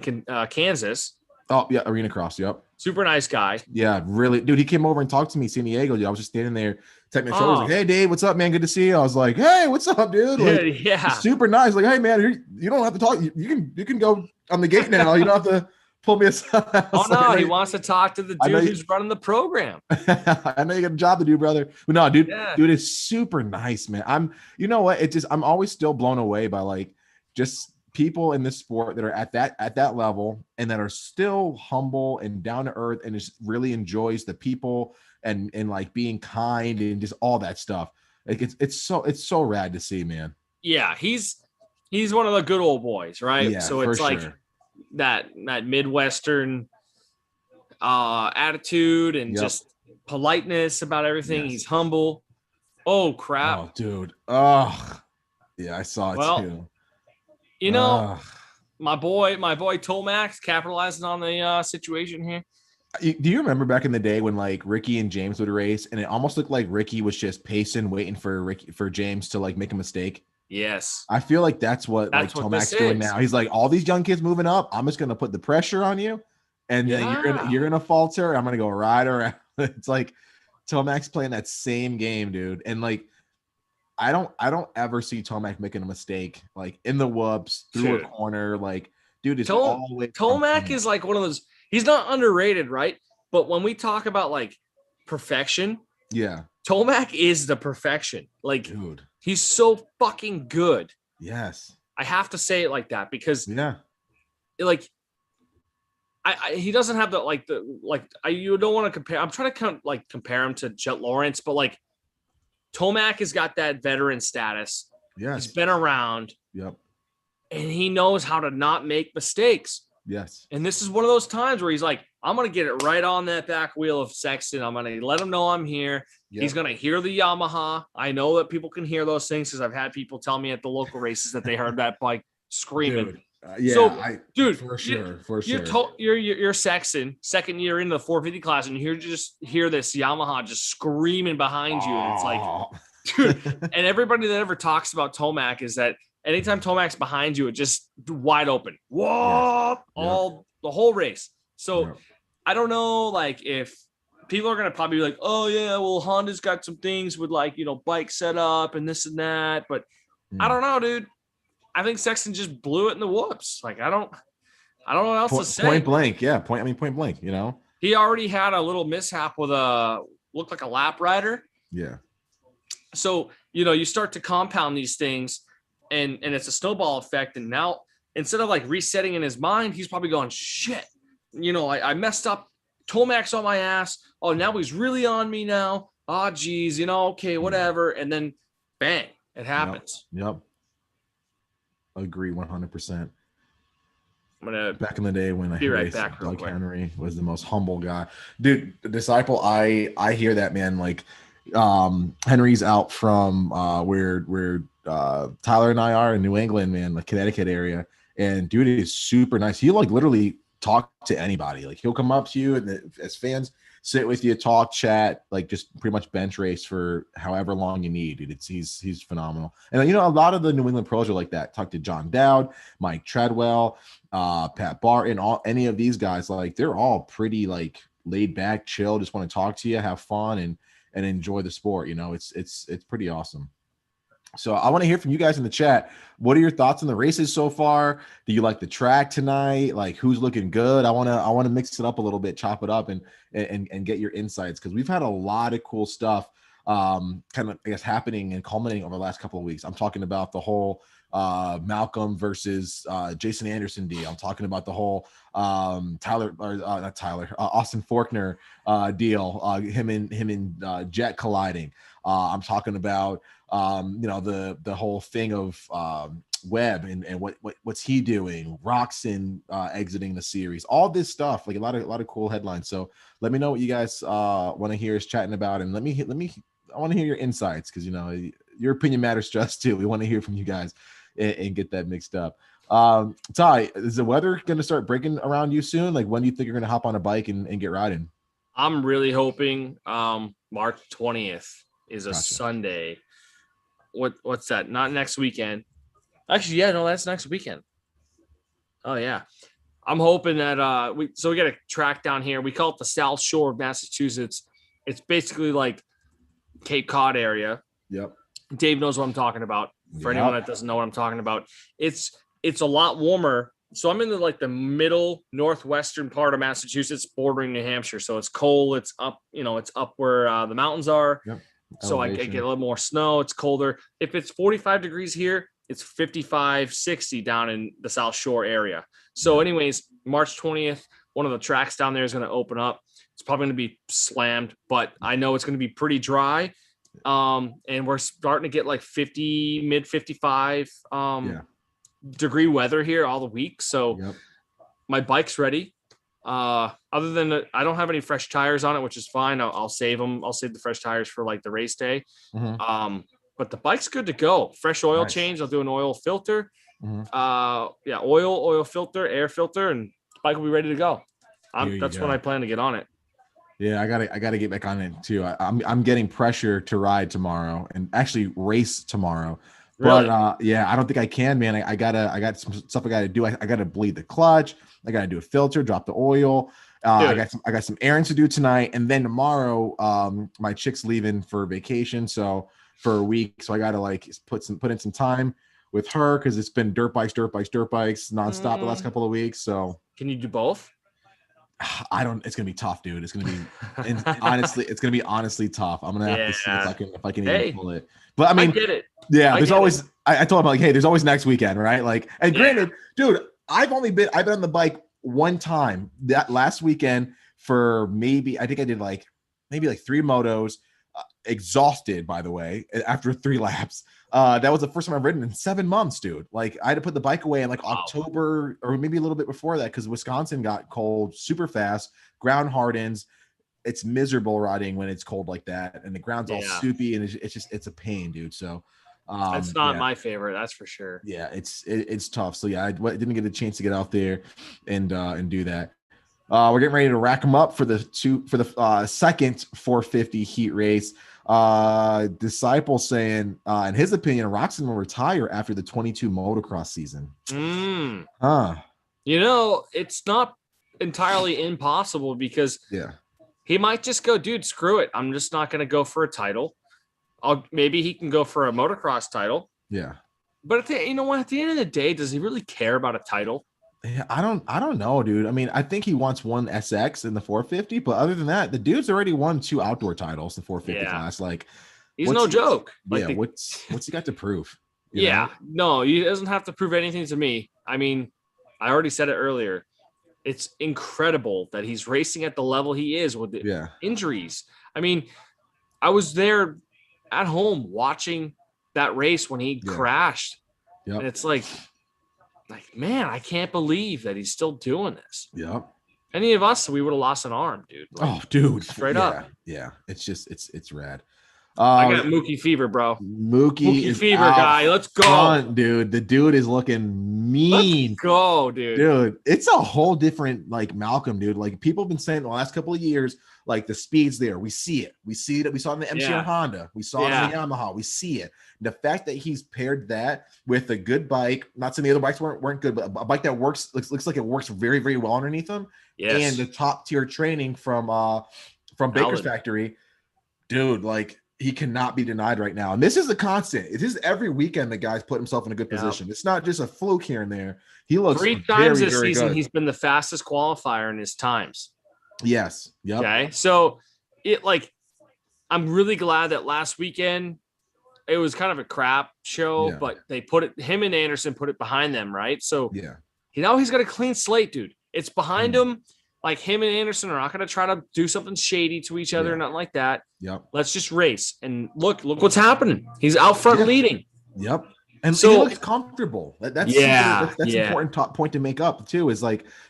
Kansas. Oh, yeah, Arena Cross. Yep. Super nice guy. Yeah, really, dude. He came over and talked to me, San Diego. Dude. I was just standing there, tapping my shoulders, like, "Hey, Dave, what's up, man? Good to see you." I was like, "Hey, what's up, dude?" Like, yeah, super nice. Like, "Hey, man, you don't have to talk. You can go on the gate now. You don't have to pull me aside." Oh no, he wants to talk to the dude who's running the program. I know you got a job to do, brother. But no, dude, dude is super nice, man. You know what? I'm always still blown away by like just people in this sport that are at that level and that are still humble and down to earth and just really enjoys the people and like being kind and just all that stuff. Like it's so rad to see, man. Yeah, he's one of the good old boys, right? Yeah, so it's like that Midwestern attitude and just politeness about everything. Yes. He's humble. Oh crap. Oh, dude. Oh, yeah, I saw it too. You know, my boy Tomac capitalizing on the situation here. Do you remember back in the day when like Ricky and James would race and it almost looked like Ricky was just pacing, waiting for James to like make a mistake? Yes. I feel like that's what Tomac's doing now. He's like, all these young kids moving up, I'm just gonna put the pressure on you, and you're gonna falter. I'm gonna go right around. It's like Tomac's playing that same game, dude. And like I don't ever see Tomac making a mistake like in the whoops through a corner. Like, dude, is always Tomac is like one of those. He's not underrated, right? But when we talk about like perfection, yeah, Tomac is the perfection. Like, dude, he's so fucking good. Yes, I have to say it like that because like he doesn't have you don't want to compare. I'm trying to compare him to Jet Lawrence, but like Tomac has got that veteran status. Yes, he's been around. Yep, and he knows how to not make mistakes. Yes. And this is one of those times where he's like, I'm going to get it right on that back wheel of Sexton. I'm going to let him know I'm here. Yep. He's going to hear the Yamaha. I know that people can hear those things because I've had people tell me at the local races that they heard that bike screaming. Dude, for sure. You're Sexton, second year into the 450 class, and you just hear this Yamaha just screaming behind you. And it's like, dude, and everybody that ever talks about Tomac is that anytime Tomac's behind you, it just wide open. Whoa! The whole race. So I don't know, like if people are gonna probably be like, oh yeah, well Honda's got some things with like bike setup and this and that, but I don't know, dude. I think Sexton just blew it in the whoops. Like I don't know what else to say. Point blank, yeah. Point blank. He already had a little mishap with looked like a lap rider. Yeah. So you start to compound these things. And it's a snowball effect. And now instead of like resetting in his mind, he's probably going, shit, I messed up. Tomac's on my ass. Oh, now he's really on me now. Oh, geez, okay, whatever. And then bang, it happens. Yep. Agree 100%. I'm gonna back in the day when be right back. Doug Henry was the most humble guy. Dude, Disciple, I hear that, man. Like Henry's out from where Tyler and I are in New England, man, the Connecticut area, and dude is super nice. He'll like literally talk to anybody. Like he'll come up to you and as fans sit with you, talk, chat, like just pretty much bench race for however long you need, dude. He's phenomenal. And a lot of the New England pros are like that. Talk to John Dowd, Mike Treadwell, Pat Barton, any of these guys, like they're all pretty like laid back, chill, just want to talk to you, have fun and enjoy the sport. It's pretty awesome. So I want to hear from you guys in the chat. What are your thoughts on the races so far? Do you like the track tonight? Like who's looking good? I want to mix it up a little bit, chop it up and get your insights because we've had a lot of cool stuff kind of I guess happening and culminating over the last couple of weeks. I'm talking about the whole Malcolm versus Jason Anderson deal. I'm talking about the whole Austin Faulkner deal, him and Jet colliding. I'm talking about the whole thing of Webb and what's he doing, Roxon exiting the series, all this stuff, like a lot of cool headlines. So let me know what you guys want to hear us chatting about, and I want to hear your insights because your opinion matters to us too. We want to hear from you guys and get that mixed up. Ty, is the weather going to start breaking around you soon? Like when do you think you're going to hop on a bike and get riding? I'm really hoping March 20th is a Gotcha. Sunday. What's that? Not next weekend. Actually, yeah, no, that's next weekend. Oh yeah. I'm hoping that we got a track down here. We call it the South Shore of Massachusetts. It's basically like Cape Cod area. Yep. Dave knows what I'm talking about. For anyone that doesn't know what I'm talking about, it's a lot warmer. So I'm in the middle northwestern part of Massachusetts, bordering New Hampshire. So it's cold. It's up, it's up where the mountains are. Yep. So I get a little more snow. It's colder. If it's 45 degrees here, it's 55, 60 down in the South Shore area. So anyways, March 20th, one of the tracks down there is going to open up. It's probably going to be slammed, but I know it's going to be pretty dry. And we're starting to get like 50, mid 55 degree weather here all the week. So my bike's ready. Other than I don't have any fresh tires on it, which is fine. I'll save them. I'll save the fresh tires for like the race day. But the bike's good to go. Fresh oil change. I'll do an oil filter. Oil filter, air filter, and the bike will be ready to go. That's when I plan to get on it. Yeah, I gotta get back on it too. I'm getting pressure to ride tomorrow and actually race tomorrow. Really? But I don't think I can, man. I got some stuff I gotta do. I gotta bleed the clutch. I gotta do a filter, drop the oil. I got some errands to do tonight, and then tomorrow, my chick's leaving for vacation, so for a week. So I gotta put in some time with her because it's been dirt bikes nonstop the last couple of weeks. So can you do both? It's gonna be tough, dude. It's gonna be honestly, it's gonna be honestly tough. I'm gonna have to see if I can even pull it. But I mean, I get it. Yeah, there's always I told him hey, there's always next weekend, right? Granted, dude, I've been on the bike one time that last weekend for I think I did maybe 3 motos, exhausted by the way, after 3 laps. That was the first time I've ridden in 7 months, dude. I had to put the bike away in October or maybe a little bit before that because Wisconsin got cold super fast. Ground hardens. It's miserable riding when it's cold like that, and the ground's all soupy, and it's a pain, dude. So that's not my favorite, that's for sure. Yeah, it's tough. So I didn't get a chance to get out there and do that. We're getting ready to rack them up for the second 450 heat race. Disciple saying, in his opinion, Roxon will retire after the 22 motocross season. It's not entirely impossible because he might just go, dude, screw it. I'm just not going to go for a title. Maybe he can go for a motocross title. Yeah. But at the end of the day, does he really care about a title? Yeah, I don't know, dude. I mean, I think he wants one SX in the 450, but other than that, the dude's already won 2 outdoor titles, the 450 class. He's no joke. What's he got to prove? No, he doesn't have to prove anything to me. I mean, I already said it earlier. It's incredible that he's racing at the level he is with the injuries. I mean, I was there at home watching that race when he crashed. And it's man, I can't believe that he's still doing this. Yep. Any of us, we would have lost an arm, dude. Dude. Straight up. Yeah. It's just, it's rad. I got Mookie fever, bro. Mookie fever guy. Let's go. Front, dude. The dude is looking mean. Let's go, dude. Dude, it's a whole different Malcolm, dude. People have been saying the last couple of years, the speed's there. We see it. We see it. We saw it in the MCR Honda. We saw it in the Yamaha. We see it. The fact that he's paired that with a good bike, not saying the other bikes weren't good, but a bike that works, looks like it works very, very well underneath them. Yes. And the top tier training from Baker's Factory, dude, he cannot be denied right now. And this is a constant. It is every weekend the guy's put himself in a good position. It's not just a fluke here and there. He looks 3 times this very season. good. He's been the fastest qualifier in his times. Yes. Yep. Okay. So I'm really glad that last weekend it was kind of a crap show, but they him and Anderson put it behind them. Right. So he's got a clean slate, dude. It's behind him. Him and Anderson are not going to try to do something shady to each other, nothing like that. Yep. Let's just race. And look what's happening. He's out front leading. Yep. And so he looks comfortable. That's an important top point to make up too, is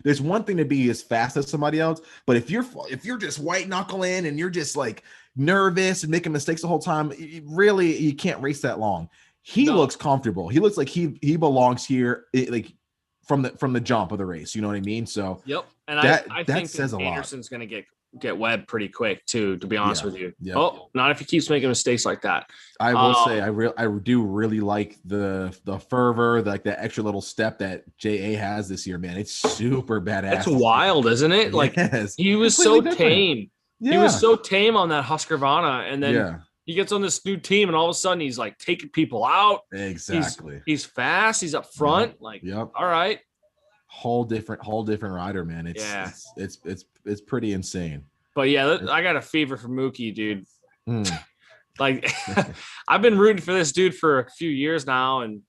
there's one thing to be as fast as somebody else, but if you're just white knuckling and you're just nervous and making mistakes the whole time, you can't race that long. He looks comfortable. He looks like he belongs here. From the jump of the race, you know what I mean? So and I think says a lot. Anderson's going to get get webbed pretty quick too, to be honest with you. Yeah. Oh, not if he keeps making mistakes like that. I will say I do really like the fervor, like that extra little step that JA has this year, man. It's super badass. It's wild, isn't it? Like he was so tame. Yeah. He was so tame on that Husqvarna, and then he gets on this new team, and all of a sudden he's like taking people out. Exactly. He's fast. He's up front. All right. Whole different rider, man. It's pretty insane. But yeah, I got a fever for Mookie, dude. Like I've been rooting for this dude for a few years now, and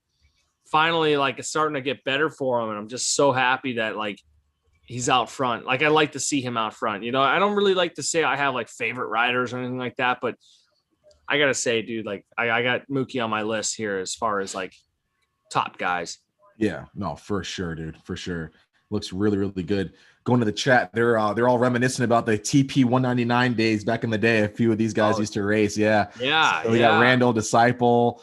finally like it's starting to get better for him, and I'm just so happy that like he's out front. Like I like to see him out front. You know, I don't really like to say I have like favorite riders or anything like that, but I gotta say, dude, like I got Mookie on my list here as far as like top guys. Yeah, no, for sure, dude, for sure. Looks really, really good. Going to the chat, they're all reminiscing about the TP 199 days back in the day. A few of these guys used to race. Yeah. So we got Randall Disciple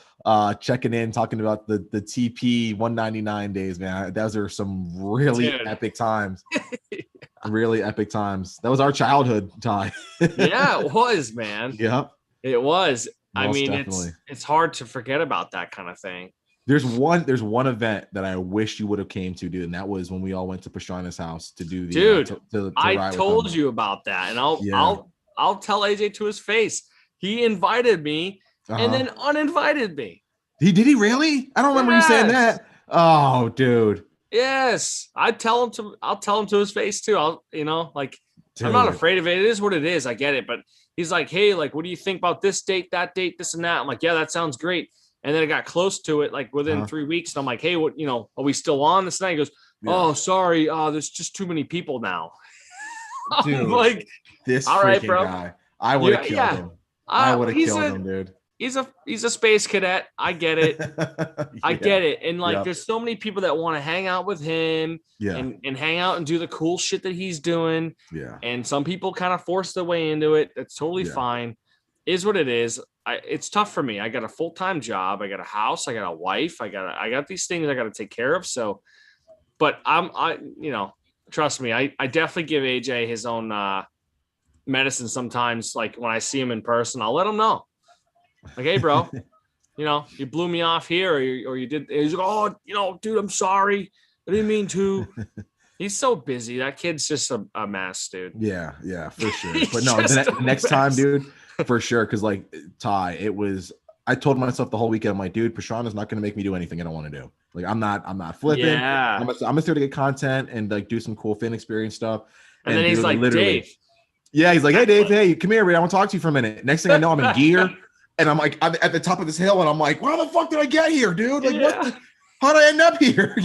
checking in, talking about the TP 199 days, man. Those are some really epic times. Really epic times. That was our childhood, Ty. Yeah, it was, man. Yeah. It was. Most I mean, definitely. it's hard to forget about that kind of thing. There's one event that I wish you would have came to, dude, and that was when we all went to Pastrana's house to do the dude. To I told you about that, and I'll tell AJ to his face. He invited me and then uninvited me. Did he really? I don't remember you saying that. Oh, dude. Yes, I'll tell him to his face too. Dude. I'm not afraid of it. It is what it is. I get it, but he's like, hey, like, what do you think about this date, that date, this and that? I'm like, yeah, that sounds great. And then it got close to it, like within 3 weeks. And I'm like, hey, what, are we still on this night? He goes, oh, sorry. There's just too many people now. Dude, I'm like, this all right, bro. Guy. I would have killed him. I would have killed him, dude. He's a space cadet. I get it. I get it. And there's so many people that want to hang out with him and hang out and do the cool shit that he's doing. Yeah. And some people kind of force their way into it. That's totally fine. Is what it is. It's tough for me. I got a full-time job. I got a house. I got a wife. I got these things I got to take care of. So, but trust me, I definitely give AJ his own medicine sometimes. Like when I see him in person, I'll let him know. Like, hey, bro, you blew me off here, or you did. He's like, oh, dude, I'm sorry. I didn't mean to. He's so busy. That kid's just a mess, dude. Yeah, for sure. But no, next time, dude. For sure, because like Ty, I told myself the whole weekend, I'm like, dude, Pastrana's not going to make me do anything I don't want to do. Like, I'm not flipping. Yeah. I'm just there to get content and like do some cool fan experience stuff. And then he's like, Dave. Yeah, he's like, hey, Dave, hey, come here, man. I want to talk to you for a minute. Next thing I know, I'm in gear, and I'm like, I'm at the top of this hill, and I'm like, where the fuck did I get here, dude? Like, how did I end up here?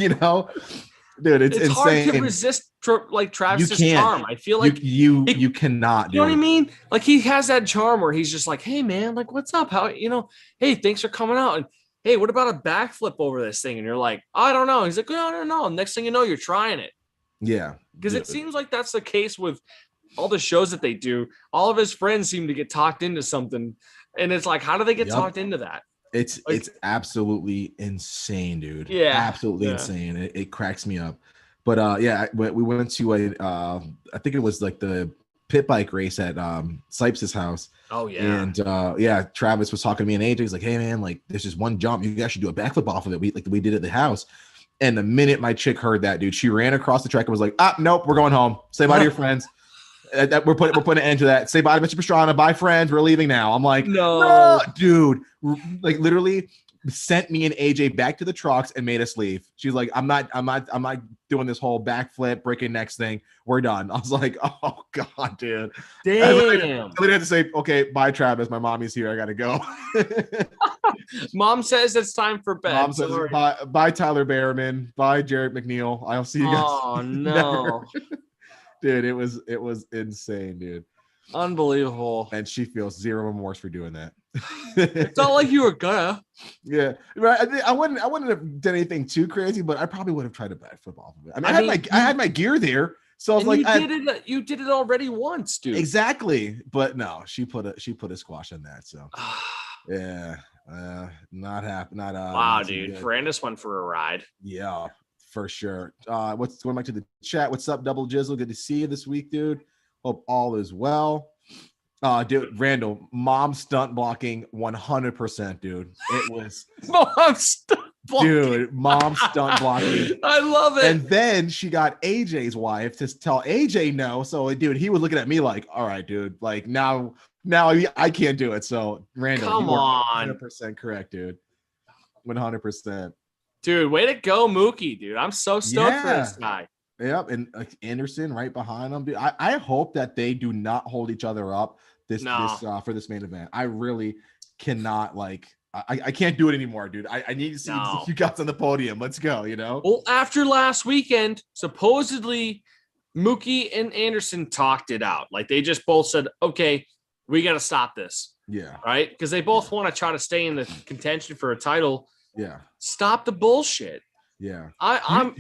Dude, it's insane. Hard to resist like Travis's charm. I feel like you cannot. You know what I mean? Like he has that charm where he's just like, "Hey man, like what's up? How Hey, thanks for coming out." And hey, what about a backflip over this thing? And you're like, I don't know. He's like, no. Next thing you know, you're trying it. Yeah, because it seems like that's the case with all the shows that they do. All of his friends seem to get talked into something, and it's like, how do they get talked into that? It's absolutely insane, dude. Yeah, absolutely insane. It cracks me up. But we went to I think it was like the pit bike race at Sipes' house. Oh yeah. And Travis was talking to me and AJ. He's like, hey man, like there's just one jump. You guys should do a backflip off of it. We did at the house. And the minute my chick heard that, dude, she ran across the track and was like, nope, we're going home. Say bye to your friends. We're putting an end to that. Say bye to Mr. Pastrana. Bye, friends. We're leaving now. I'm like, no, dude. Like literally sent me and AJ back to the trucks and made us leave. She's like, I'm not doing this whole backflip, breaking necks thing. We're done. I was like, oh god, dude. Damn. I literally had to say, okay, bye, Travis. My mommy's here. I gotta go. Mom says it's time for bed. Mom says, bye, Tyler Behrman. Bye, Jared McNeil. I'll see you guys. Oh no. Dude, it was insane, dude. Unbelievable. And she feels zero remorse for doing that. It's not like you were gonna. Yeah, right. I wouldn't have done anything too crazy, but I probably would have tried to backflip off of it. I mean, I had my gear there, so I was like, you did it already once, dude. Exactly, but no, she put a squash on that. So yeah, not happy. Wow, dude, Brandis went for a ride. Yeah, for sure. What's going back to the chat? What's up, Double Jizzle? Good to see you this week, dude. Hope all is well. Dude, Randall, mom stunt blocking 100%, dude. It was mom stunt blocking. Dude, mom stunt blocking. I love it. And then she got AJ's wife to tell AJ no. So, dude, he was looking at me like, all right, dude, like now I can't do it. So, Randall, come on, 100% correct, dude. 100%. Dude, way to go, Mookie, dude. I'm so stoked for this guy. Yep, and Anderson right behind him. Dude, I hope that they do not hold each other up for this main event. I really cannot I can't do it anymore, dude. I need to see you guys on the podium. Let's go, you know? Well, after last weekend, supposedly Mookie and Anderson talked it out. Like they just both said, okay, we got to stop this. Yeah. Right? Because they both want to try to stay in the contention for a title. Yeah. Stop the bullshit. Yeah. I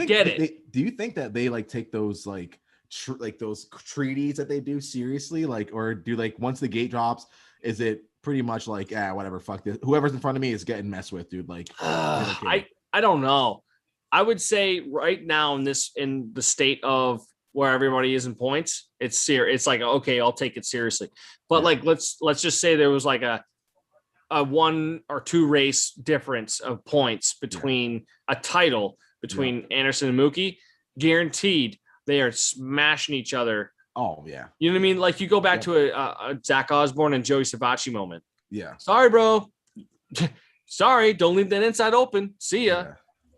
get it. Do you think that they take those those treaties that they do seriously? Or do once the gate drops, is it pretty much whatever, fuck this. Whoever's in front of me is getting messed with, dude. I don't know. I would say right now in the state of where everybody is in points, it's serious. It's okay, I'll take it seriously. But let's just say there was a 1 or 2 race difference of points between a title between Anderson and Mookie, guaranteed they are smashing each other. Oh yeah. You know what I mean? You go back to a Zach Osborne and Joey Savatgy moment. Yeah. Sorry, bro. Sorry. Don't leave that inside open. See ya.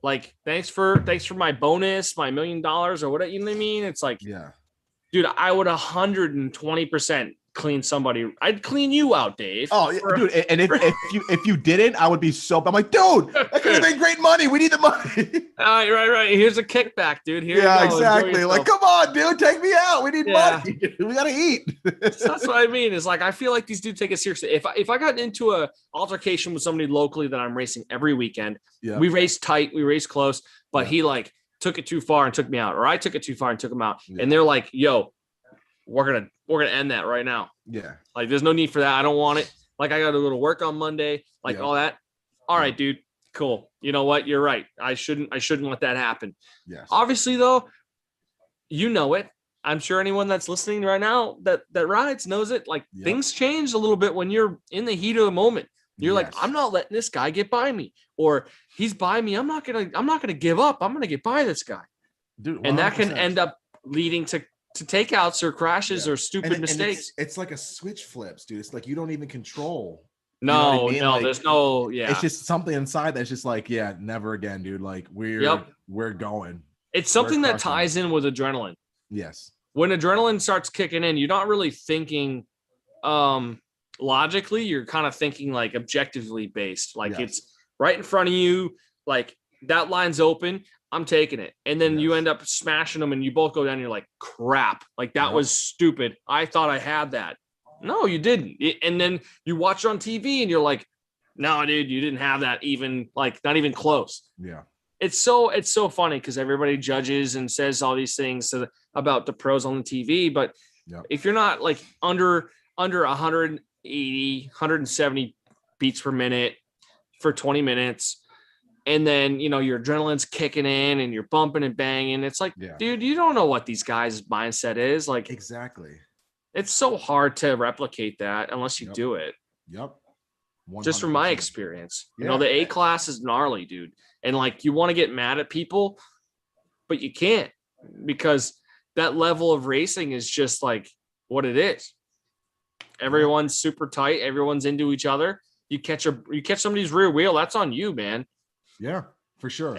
Yeah. Thanks for my bonus, my $1 million or whatever. You know what I mean? It's dude, I would 120% clean somebody. I'd clean you out, Dave. Oh, dude. And if you didn't, I would be so. I'm dude, that could have been great money. We need the money. Right. Here's a kickback, dude. Here you go. Exactly. Come on, dude, take me out. We need money. We gotta eat. That's what I mean. Is I feel like these dudes take it seriously. If I got into a altercation with somebody locally that I'm racing every weekend, we race tight, we race close, but he took it too far and took me out, or I took it too far and took him out, and they're like, yo, we're gonna end that right now. Yeah. There's no need for that. I don't want it. I got to go to work on Monday, all that. All right, dude. Cool. You know what? You're right. I shouldn't let that happen. Yes. Obviously though, you know it. I'm sure anyone that's listening right now that rides knows it. Things change a little bit when you're in the heat of the moment. You're I'm not letting this guy get by me, or he's by me. I'm not gonna give up. I'm gonna get by this guy. Dude, 100%. And that can end up leading to takeouts or crashes or stupid mistakes. It's like a switch flips, dude. It's you don't even control. No, there's no, It's just something inside that's just never again, dude. We're going. It's something that ties in with adrenaline. Yes. When adrenaline starts kicking in, you're not really thinking logically, you're kind of thinking objectively based. It's right in front of you, that line's open. I'm taking it. And then you end up smashing them and you both go down. And you're like, crap. That was stupid. I thought I had that. No, you didn't. And then you watch it on TV and you're like, no, dude, you didn't have that even not even close. Yeah. It's so funny because everybody judges and says all these things about the pros on the TV. But if you're not under 180, 170 beats per minute for 20 minutes, and then, your adrenaline's kicking in and you're bumping and banging. It's dude, you don't know what these guys' mindset is. Exactly. It's so hard to replicate that unless you do it. Yep. 100%. Just from my experience, the A class is gnarly, dude. And you want to get mad at people, but you can't, because that level of racing is just what it is. Everyone's super tight. Everyone's into each other. You catch somebody's rear wheel. That's on you, man. Yeah, for sure.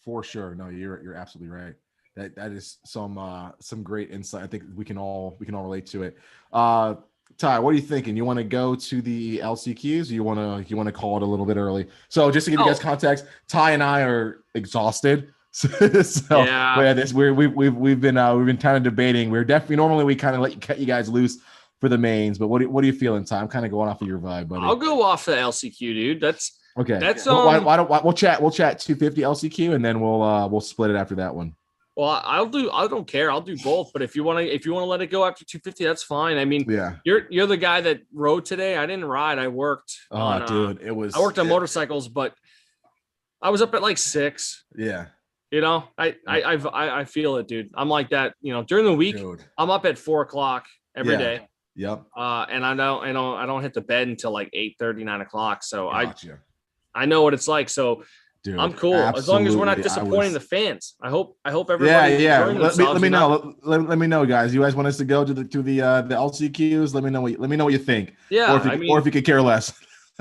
For sure. No, you're absolutely right. That is some great insight. I think we can all relate to it. Ty, what are you thinking? You want to go to the LCQs? Or you want to call it a little bit early? So just to give you guys context, Ty and I are exhausted. We've been kind of debating. We're definitely normally we kind of cut you guys loose for the mains, but what are you feeling, Ty? I'm kind of going off of your vibe, buddy. I'll go off the LCQ, dude. That's okay. That's why don't we'll chat 250 LCQ and then we'll split it after that one. Well, I don't care. I'll do both. But if you want to let it go after 250, that's fine. I mean, you're the guy that rode today. I didn't ride. I worked. Dude, I worked on motorcycles, but I was up at 6. Yeah. You know, I feel it, dude. I'm like that. You know, during the week, Dude. I'm up at 4:00 every day. Yep. And I don't hit the bed until like 8:30, 9:00. So Gotcha. I know what it's like. So Dude, I'm cool as long as we're not disappointing the fans. I hope everybody. Yeah. Let me know. Let me know, guys. You guys want us to go to the LCQs? Let me know what you think. Yeah, or if you could care less.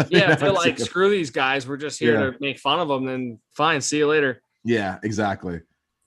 Yeah, if you're like, screw these guys, we're just here to make fun of them, then fine, see you later. Yeah, exactly.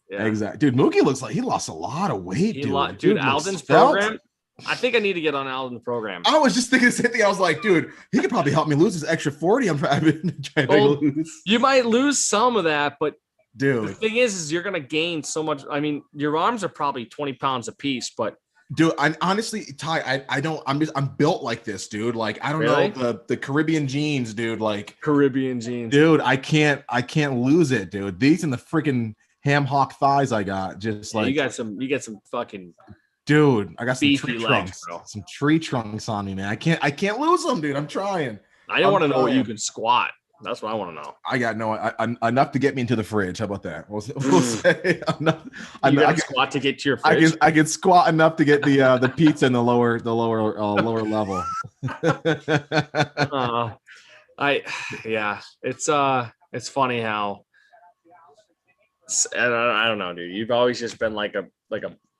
Yeah. Exactly. Dude, Mookie looks like he lost a lot of weight, dude. Alden's program. I think I need to get on Alden's program. I was just thinking the same thing. I was like, dude, he could probably help me lose this extra 40 I'm trying to lose. You might lose some of that, but dude, the thing is you're gonna gain so much. I mean, your arms are probably 20 pounds a piece, but dude, I honestly, Ty, I'm built like this, dude. Like, I don't know the Caribbean genes, dude. Like Caribbean genes, dude. I can't lose it, dude. These and the freaking ham hock thighs I got, just like you get some fucking. Dude, I got some tree legs, trunks. Some tree trunks on me, man. I can't lose them, dude. I'm trying. I don't want to know what you can squat. That's what I want to know. I got enough to get me into the fridge. How about that? We'll say enough. I can squat to get to your fridge. I can squat enough to get the pizza in the lower level. It's funny how I don't know, dude. You've always just been like a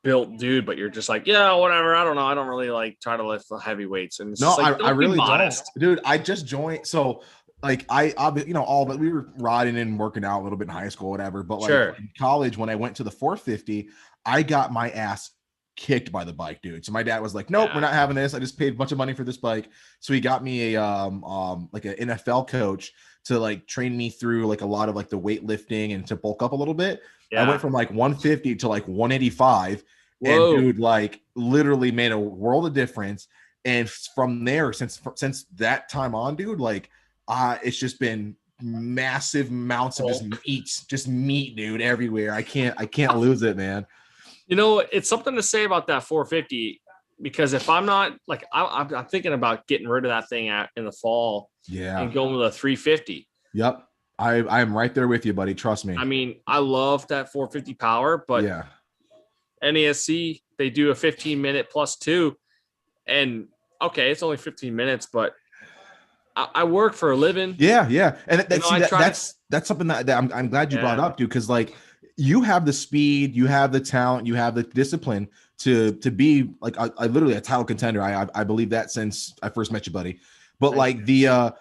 built dude, but you're just like, yeah, whatever. I don't know. I don't really like try to lift the heavy weights. And no, like, I really don't, dude. I just joined. So like but we were riding and working out a little bit in high school, whatever. But like in college, when I went to the 450, I got my ass kicked by the bike, dude. So my dad was like, nope, we're not having this. I just paid a bunch of money for this bike. So he got me a like an NFL coach to like train me through like a lot of like the weightlifting and to bulk up a little bit. I went from like 150 to like 185. Whoa. And dude, like literally made a world of difference. And from there, since that time on, dude, like it's just been massive amounts of just meat, dude, everywhere. I can't lose it, man. You know, it's something to say about that 450, because if I'm not like, I'm thinking about getting rid of that thing in the fall, and going with a 350. Yep, I am right there with you, buddy. Trust me. I mean, I love that 450 power, but NESC, they do a 15-minute +2, and okay, it's only 15 minutes, but I work for a living. Yeah, and that's something that I'm glad you brought up, dude, because like you have the speed, you have the talent, you have the discipline to be like I literally a title contender. I believe that since I first met you, buddy. But like the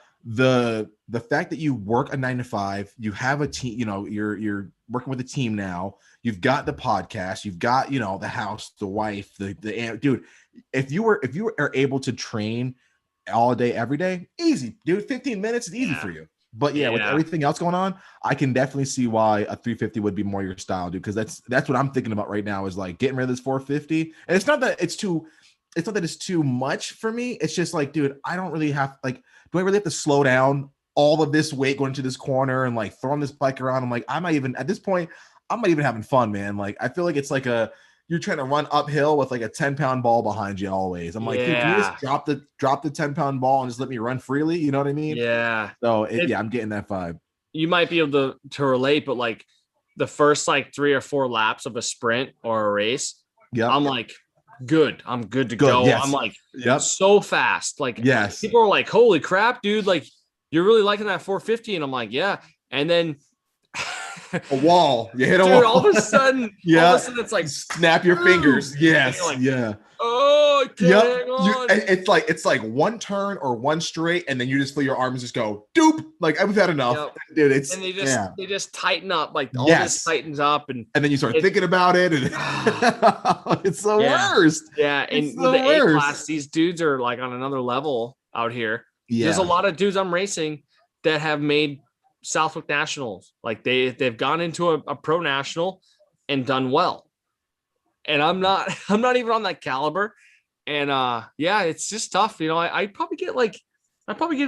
fact that you work a 9 to 5, you have a team, you know, you're working with a team now. You've got the podcast, you've got, you know, the house, the wife, the dude. If you are able to train all day, every day, easy, dude. 15 minutes is easy for you. But with everything else going on, I can definitely see why a 350 would be more your style, dude. Because that's what I'm thinking about right now is like getting rid of this 450. And it's not that it's too much for me. It's just like, dude, I don't really have like, do I really have to slow down all of this weight going into this corner and like throwing this bike around? I'm like, at this point, I'm not even having fun, man. Like, I feel like it's like you're trying to run uphill with like a 10-pound ball behind you always. I'm like, dude, can you just drop the 10-pound ball and just let me run freely? You know what I mean? Yeah. So I'm getting that vibe. You might be able to relate, but like the first like 3 or 4 laps of a sprint or a race, I'm like, good. I'm good to go. Yes. I'm like, so fast. Like, people are like, holy crap, dude. Like, you're really liking that 450. And I'm like, yeah. And then a wall. You hit a wall. All of a sudden, it's like snap your fingers. Yes. Like, oh, I can't hang on. It's like one turn or one straight, and then you just feel your arms just go doop. Like, I've had enough, dude. They just tighten up. Like all this tightens up, and then you start thinking about it, and it's the worst. Yeah, and with the A class, these dudes are like on another level out here. Yeah. There's a lot of dudes I'm racing that have made Southwick Nationals. Like they've gone into a pro national and done well. And I'm not even on that caliber. And it's just tough. You know, I probably get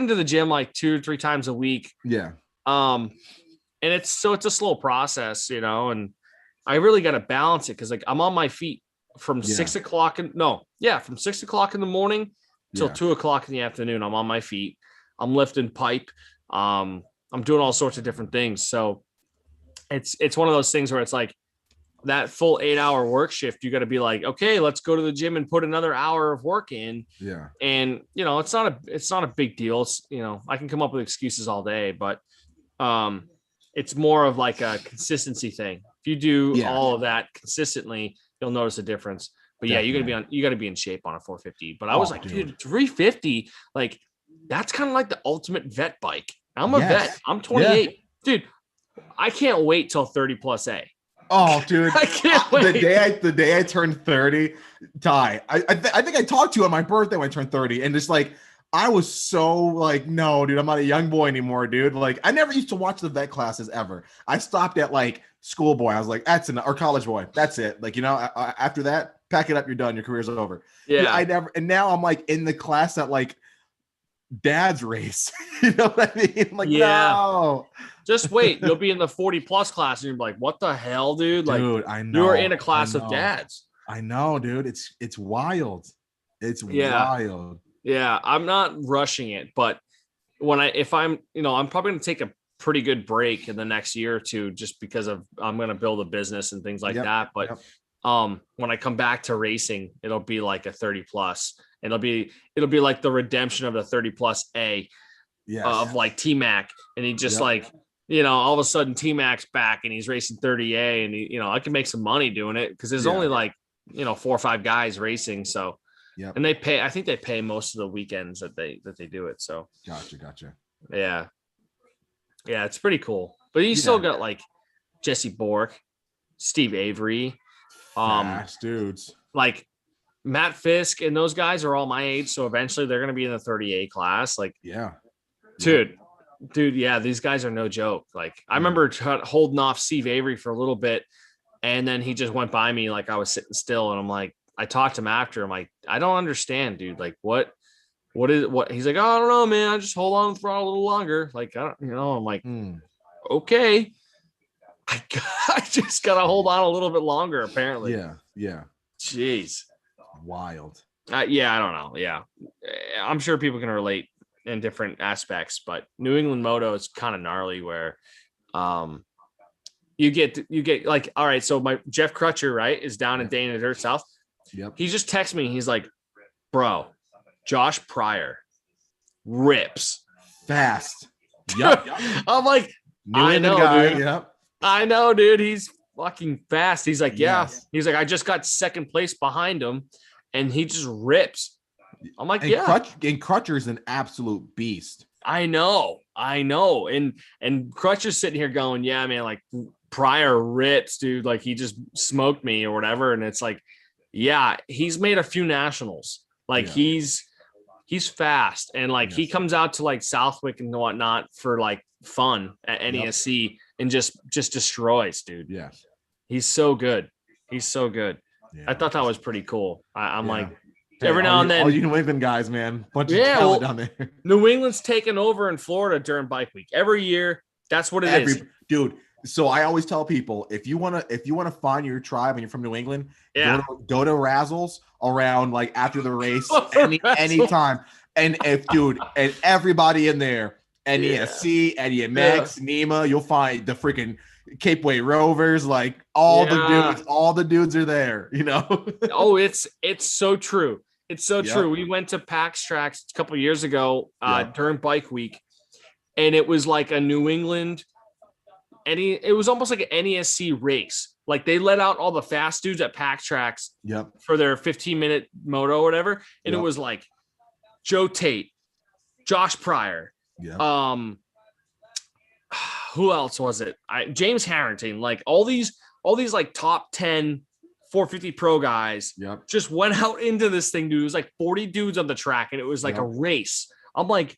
into the gym like 2 or 3 times a week. Yeah. And it's a slow process, you know, and I really got to balance it. Cause like I'm on my feet from 6 o'clock. From 6 o'clock in the morning till 2 o'clock in the afternoon. I'm on my feet. I'm lifting pipe. I'm doing all sorts of different things. So, it's one of those things where it's like that full 8-hour work shift. You got to be like, okay, let's go to the gym and put another hour of work in. Yeah. And it's not a big deal. It's, I can come up with excuses all day, but it's more of like a consistency thing. If you do all of that consistently, you'll notice a difference. But definitely. you got to be in shape on a 450. But I was like, dude, 350, like that's kind of like the ultimate vet bike. I'm a vet. I'm 28. Yeah. Dude, I can't wait till 30 plus A. Oh, dude! I can't wait. The day I turned 30, Ty, I think I talked to you on my birthday when I turned 30, and just like I was so like, no, dude, I'm not a young boy anymore, dude. Like I never used to watch the vet classes ever. I stopped at like schoolboy. I was like, that's enough, or college boy. That's it. Like after that, pack it up. You're done. Your career's over. Yeah. Dude, I never. And now I'm like in the class that like dad's race. You know what I mean? Like no. Just wait, you'll be in the 40 plus class and you're like, what the hell, dude? Like, dude, I know you're in a class of dads. I know, dude. It's wild. It's wild. Yeah, I'm not rushing it, but I'm probably gonna take a pretty good break in the next year or two just because I'm gonna build a business and things like that. But when I come back to racing, it'll be like a 30 plus. It'll be like the redemption of the 30 plus A of like T-Mac. And he just like, all of a sudden T-Mac's back and he's racing 30A and I can make some money doing it because there's only like, 4 or 5 guys racing. So, and I think they pay most of the weekends that they do it. So Gotcha. Yeah. Yeah. It's pretty cool, but you still got like Jesse Bork, Steve Avery, fast dudes like Matt Fisk, and those guys are all my age. So eventually they're going to be in the 30A class. Like, dude, these guys are no joke. Like I remember holding off Steve Avery for a little bit and then he just went by me like I was sitting still. And I'm like, I talked to him after. I'm like, I don't understand, dude. Like what he's like, oh, I don't know, man. I just hold on for a little longer. Like, I don't, I'm like, okay. I just got to hold on a little bit longer, apparently. Yeah. Jeez. Wild. I don't know. Yeah. I'm sure people can relate in different aspects, but New England Moto is kind of gnarly where you get like, all right, so my Jeff Crutcher, right, is down in Dana Dirt South. Yep. He just texted me. He's like, bro, Josh Pryor rips fast. Yep. I'm like, I know, guy. Dude. Yep. I know, dude. He's fucking fast. He's like, He's like, I just got second place behind him and he just rips. I'm like, and Crutcher's an absolute beast. I know. And Crutcher's sitting here going, yeah, man, like Pryor rips, dude. Like he just smoked me or whatever. And it's like, yeah, he's made a few nationals. Like he's fast. And like he comes out to like Southwick and whatnot for like fun at NESC and just destroys, dude. Yeah. He's so good. Yeah. I thought that was pretty cool. I'm like, every now and then, all you New England guys, man, bunch of talent down there. New England's taking over in Florida during bike week every year. That's what it is, dude. So I always tell people, if you want to find your tribe and you're from New England, go to Razzles around like after the race, anytime. And and everybody in there, NESC, NEMX, NEMA, you'll find the freaking Cape Way Rovers, like all the dudes are there, Oh, it's so true. It's so true. We went to PAX Tracks a couple of years ago during bike week, and it was like a New England, it was almost like an NESC race. Like they let out all the fast dudes at PAX Tracks for their 15-minute moto or whatever, and it was like Joe Tate, Josh Pryor, who else was it? James Harrington, like all these like top 10 450 pro guys just went out into this thing, dude. It was like 40 dudes on the track and it was like a race. I'm like,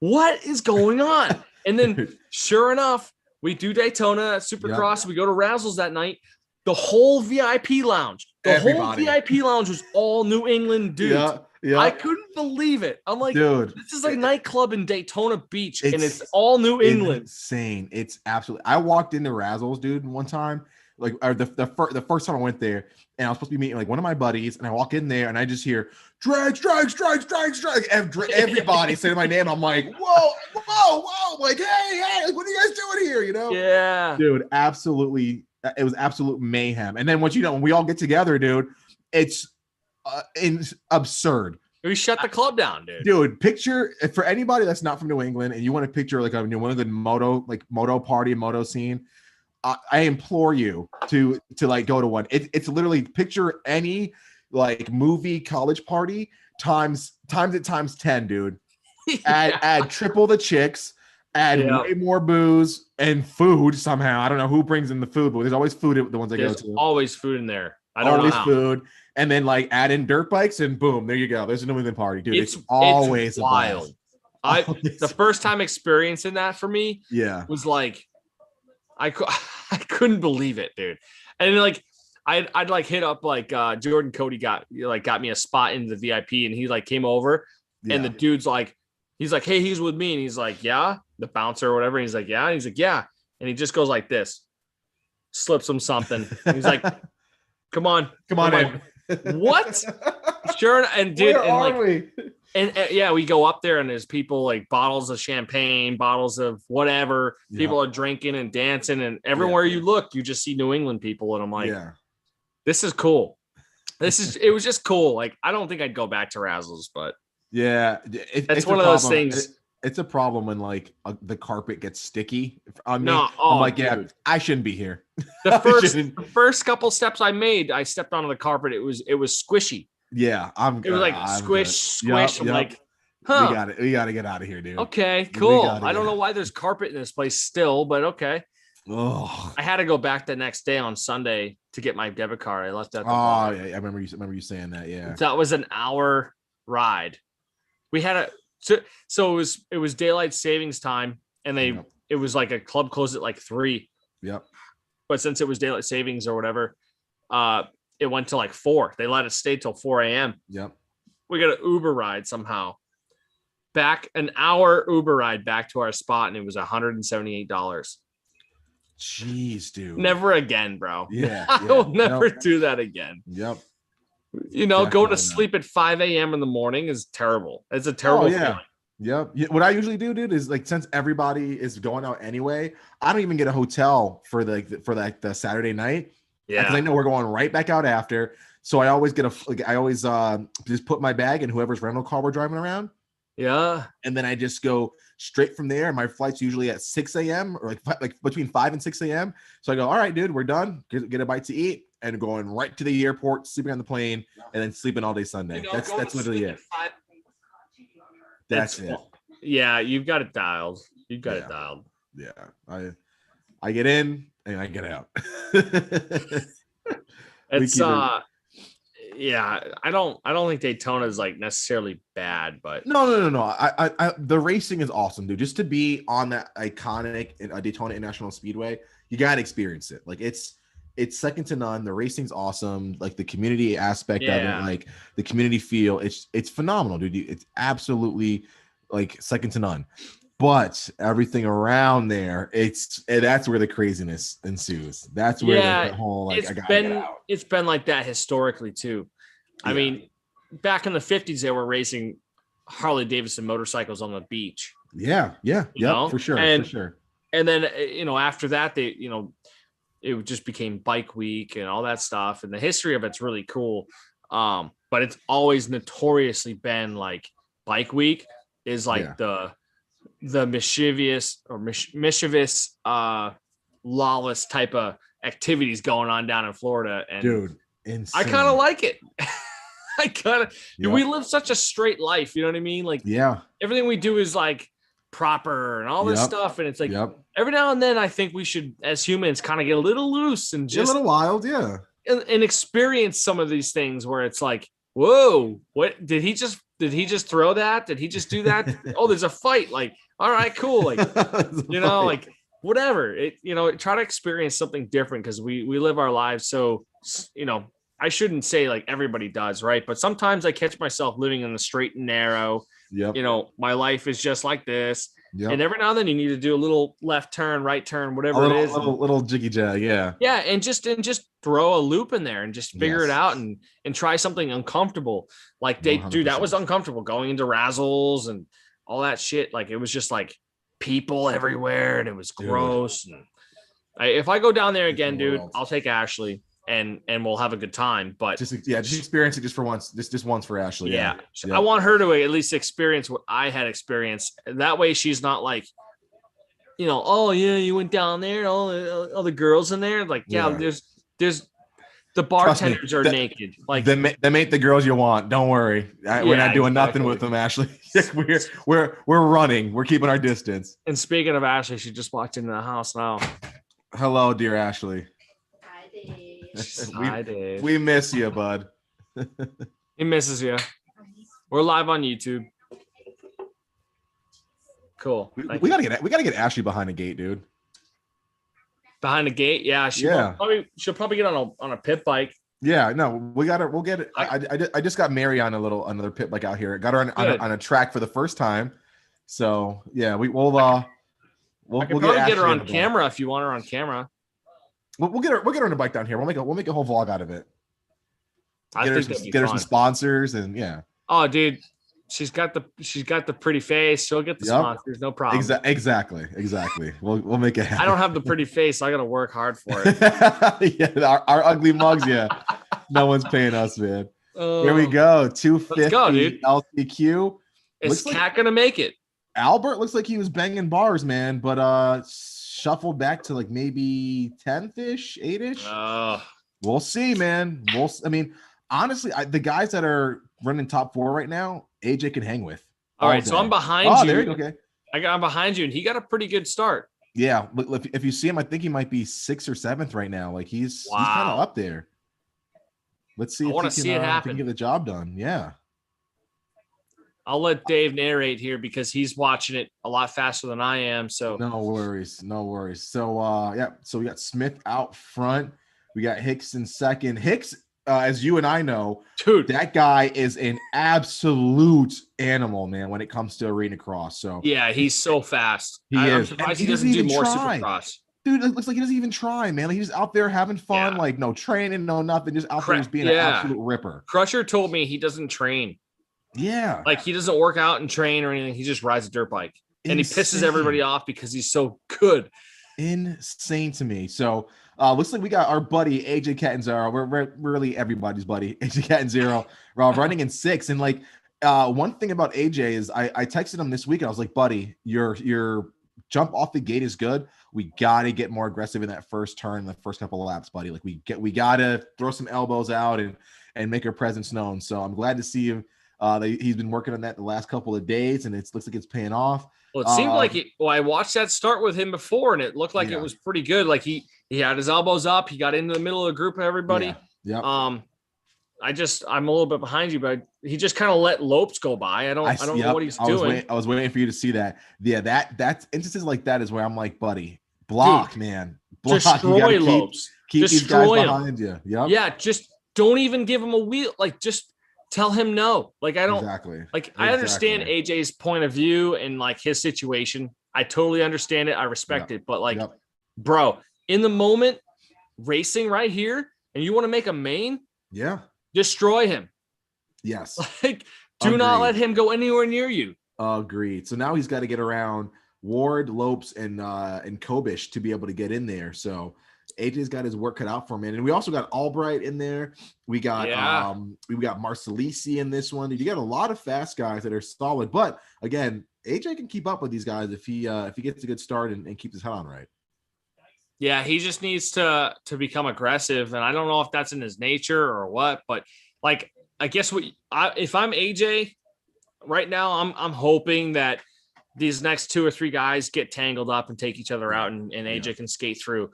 what is going on? And then sure enough, we do Daytona Supercross. We go to Razzles that night. The whole VIP lounge, whole VIP lounge was all New England dudes. Yeah. I couldn't believe it. I'm like, dude, this is a nightclub in Daytona Beach and it's all New England. Insane. It's absolutely. I walked into Razzles, dude, one time. like or the first time I went there, and I was supposed to be meeting like one of my buddies, and I walk in there and I just hear drag. Everybody saying my name. I'm like, whoa, like, hey, like, what are you guys doing here? You know? Yeah, dude, absolutely. It was absolute mayhem. And then when we all get together, dude, it's absurd. We shut the club down, dude. Dude, picture for anybody that's not from New England and you want to picture like a New England moto party, moto scene. I implore you to like go to one. It's literally picture any like movie college party times 10, dude. Add triple the chicks, add way more booze and food somehow. I don't know who brings in the food, but there's always food at the ones I go to. Always food in there. I don't know how. Food. And then like add in dirt bikes and boom, there you go. There's a New England party, dude. It's always wild. The first time experiencing that for me, was like I couldn't believe it, dude. And like I'd like hit up like Jordan Cody got me a spot in the VIP, and he like came over, and the dude's like, he's like, hey, he's with me, and he's like, yeah, the bouncer or whatever. And he's like, yeah, and he's like, yeah, and he just goes like this, slips him something. And he's like, come on in. What? Sure. And dude, where are we? And yeah, we go up there and there's people like bottles of champagne, bottles of whatever. People are drinking and dancing, and everywhere you look, you just see New England people. And I'm like, this is cool. It was just cool. Like, I don't think I'd go back to Razzles, but it's one of those things. It's a problem when like the carpet gets sticky on me. I'm like, dude, I shouldn't be here. The first couple steps I made, I stepped onto the carpet. It was squishy. Yeah, it was like squish. I'm like, we got to get out of here, dude. Okay, cool. I don't know why there's carpet in this place still, but okay. I had to go back the next day on Sunday to get my debit card. I left that. I remember you saying that. Yeah, that was an hour ride. We had so it was daylight savings time, and it was like a club closed at like 3. Yep. But since it was daylight savings or whatever, it went to like 4. They let us stay till 4 a.m. Yep. We got an Uber ride somehow. Back an hour Uber ride back to our spot, and it was $178. Jeez, dude. Never again, bro. Yeah. I will never do that again. Yep. You know, going to sleep at 5 a.m. in the morning is terrible. It's a terrible feeling. Yep. What I usually do, dude, is like, since everybody is going out anyway, I don't even get a hotel for the Saturday night. Yeah. Because I know we're going right back out after. So I always just put my bag in whoever's rental car we're driving around. Yeah. And then I just go straight from there. My flight's usually at 6 a.m. or like between 5 and 6 a.m. So I go, all right, dude, we're done. Get a bite to eat, and going right to the airport, sleeping on the plane, and then sleeping all day Sunday. That's literally it. That's it. Yeah, you've got it dialed. You've got it dialed. Yeah. I get in and I get out. It's I don't think Daytona is like necessarily bad, but no. I the racing is awesome, dude. Just to be on that iconic Daytona International Speedway, you gotta experience it. Like, it's second to none. The racing's awesome. Like, the community aspect of it, like the community feel, it's phenomenal, dude. It's absolutely like second to none. But everything around there, that's where the craziness ensues. That's where the whole it's been like that historically too. I mean, back in the 50s, they were racing Harley Davidson motorcycles on the beach. Yeah, for sure. And then after that, it just became Bike Week and all that stuff. And the history of it's really cool. But it's always notoriously been like Bike Week is like the mischievous lawless type of activities going on down in Florida. And dude, insane. I kind of like it. We live such a straight life, you know what I mean? Like, everything we do is like proper and all this stuff, and it's like every now and then I think we should, as humans, kind of get a little loose and just a little wild, and experience some of these things where it's like, whoa, what did he just throw that? Did he just do that? Oh, there's a fight. Like, all right, cool. Like, like whatever. Try to experience something different, because we live our lives. So, I shouldn't say like everybody does, right? But sometimes I catch myself living in the straight and narrow. My life is just like this. Yep. And every now and then you need to do a little left turn, right turn, whatever it is. Little jiggy jag, yeah. Yeah, and just throw a loop in there and just figure it out and try something uncomfortable. Like dude, that was uncomfortable going into razzles and all that shit. Like it was just like people everywhere and it was gross. And if I go down there again, dude, I'll take Ashley and we'll have a good time. But just experience it just for once, just once for Ashley. Yeah. I want her to at least experience what I had experienced. That way she's not like, oh yeah, you went down there and all the girls in there. Like, there's the bartenders are naked. Like them ain't the girls you want. Don't worry. We're not doing nothing with them, Ashley. we're running. We're keeping our distance. And speaking of Ashley, she just walked into the house now. Hello, dear Ashley. Hi, Dave. We miss you, bud. He misses you. We're live on YouTube. Cool. We gotta get Ashley behind the gate, dude. Behind the gate, yeah. She'll probably get on a pit bike. Yeah, no, we'll get it. I just got Mary on another pit bike out here. Got her on a track for the first time. So yeah, we'll I can probably get her on camera if you want her on camera. We'll get her on a bike down here. We'll make a whole vlog out of it. Get her some sponsors and yeah. Oh, dude, she's got the pretty face. She'll get the sponsors, no problem. Exactly. We'll make it happen. I don't have the pretty face. So I got to work hard for it. Yeah, our ugly mugs. Yeah, no one's paying us, man. Here we go. 250. Let's go, dude. LCQ. Is Cat gonna make it? Albert looks like he was banging bars, man, but shuffled back to like maybe 10th-ish, 8-ish. We'll see, man. Honestly, the guys that are running top 4 right now, AJ can hang with. All right, so I'm behind you. Okay. I'm behind you, and he got a pretty good start. Yeah, if you see him, I think he might be 6th or 7th right now. Like he's kind of up there. Let's see if he can get the job done. Yeah. I'll let Dave narrate here because he's watching it a lot faster than I am. So no worries. So so we got Smith out front. We got Hicks in second. Hicks, as you and I know, dude, that guy is an absolute animal, man, when it comes to arena cross. So yeah, he's so fast. I'm surprised he doesn't do more Supercross. Dude, it looks like he doesn't even try, man. Like he's out there having fun, like no training, no nothing, just out there just being an absolute ripper. Crusher told me he doesn't train. Yeah. Like he doesn't work out and train or anything. He just rides a dirt bike. And he pisses everybody off because he's so good. Insane to me. So looks like we got our buddy AJ Catanzaro. We're really everybody's buddy. AJ Catanzaro running in 6th. And like one thing about AJ is I texted him this week and I was like, buddy, your jump off the gate is good. We gotta get more aggressive in that first turn, the first couple of laps, buddy. Like we gotta throw some elbows out and make our presence known. So I'm glad to see him. He's been working on that the last couple of days, and it looks like it's paying off. Well, it seemed like I watched that start with him before, and it looked like it was pretty good. Like he had his elbows up, he got into the middle of the group of everybody. Yeah. I'm a little bit behind you, but he just kind of let Lopes go by. I don't know what he's doing. I was waiting for you to see that. Yeah, that's instances like that is where I'm like, buddy, block, dude, man. Block. Destroy Lopes. Keep these guys behind you. Yep. Yeah, just don't even give him a wheel. Like just tell him no. Like I don't I understand AJ's point of view and like his situation. I totally understand it. I respect it. But like, bro, in the moment, racing right here, and you want to make a main, destroy him. Yes. Like, do not let him go anywhere near you. Agreed. So now he's got to get around Ward, Lopes, and Kobish to be able to get in there. So AJ's got his work cut out for him, man. And we also got Albright in there. We got Marcellisi in this one. You got a lot of fast guys that are solid. But again, AJ can keep up with these guys if he gets a good start and keeps his head on right. Yeah, he just needs to become aggressive, and I don't know if that's in his nature or what. But like, I guess if I'm AJ right now, I'm hoping that these next 2 or 3 guys get tangled up and take each other out, and AJ can skate through.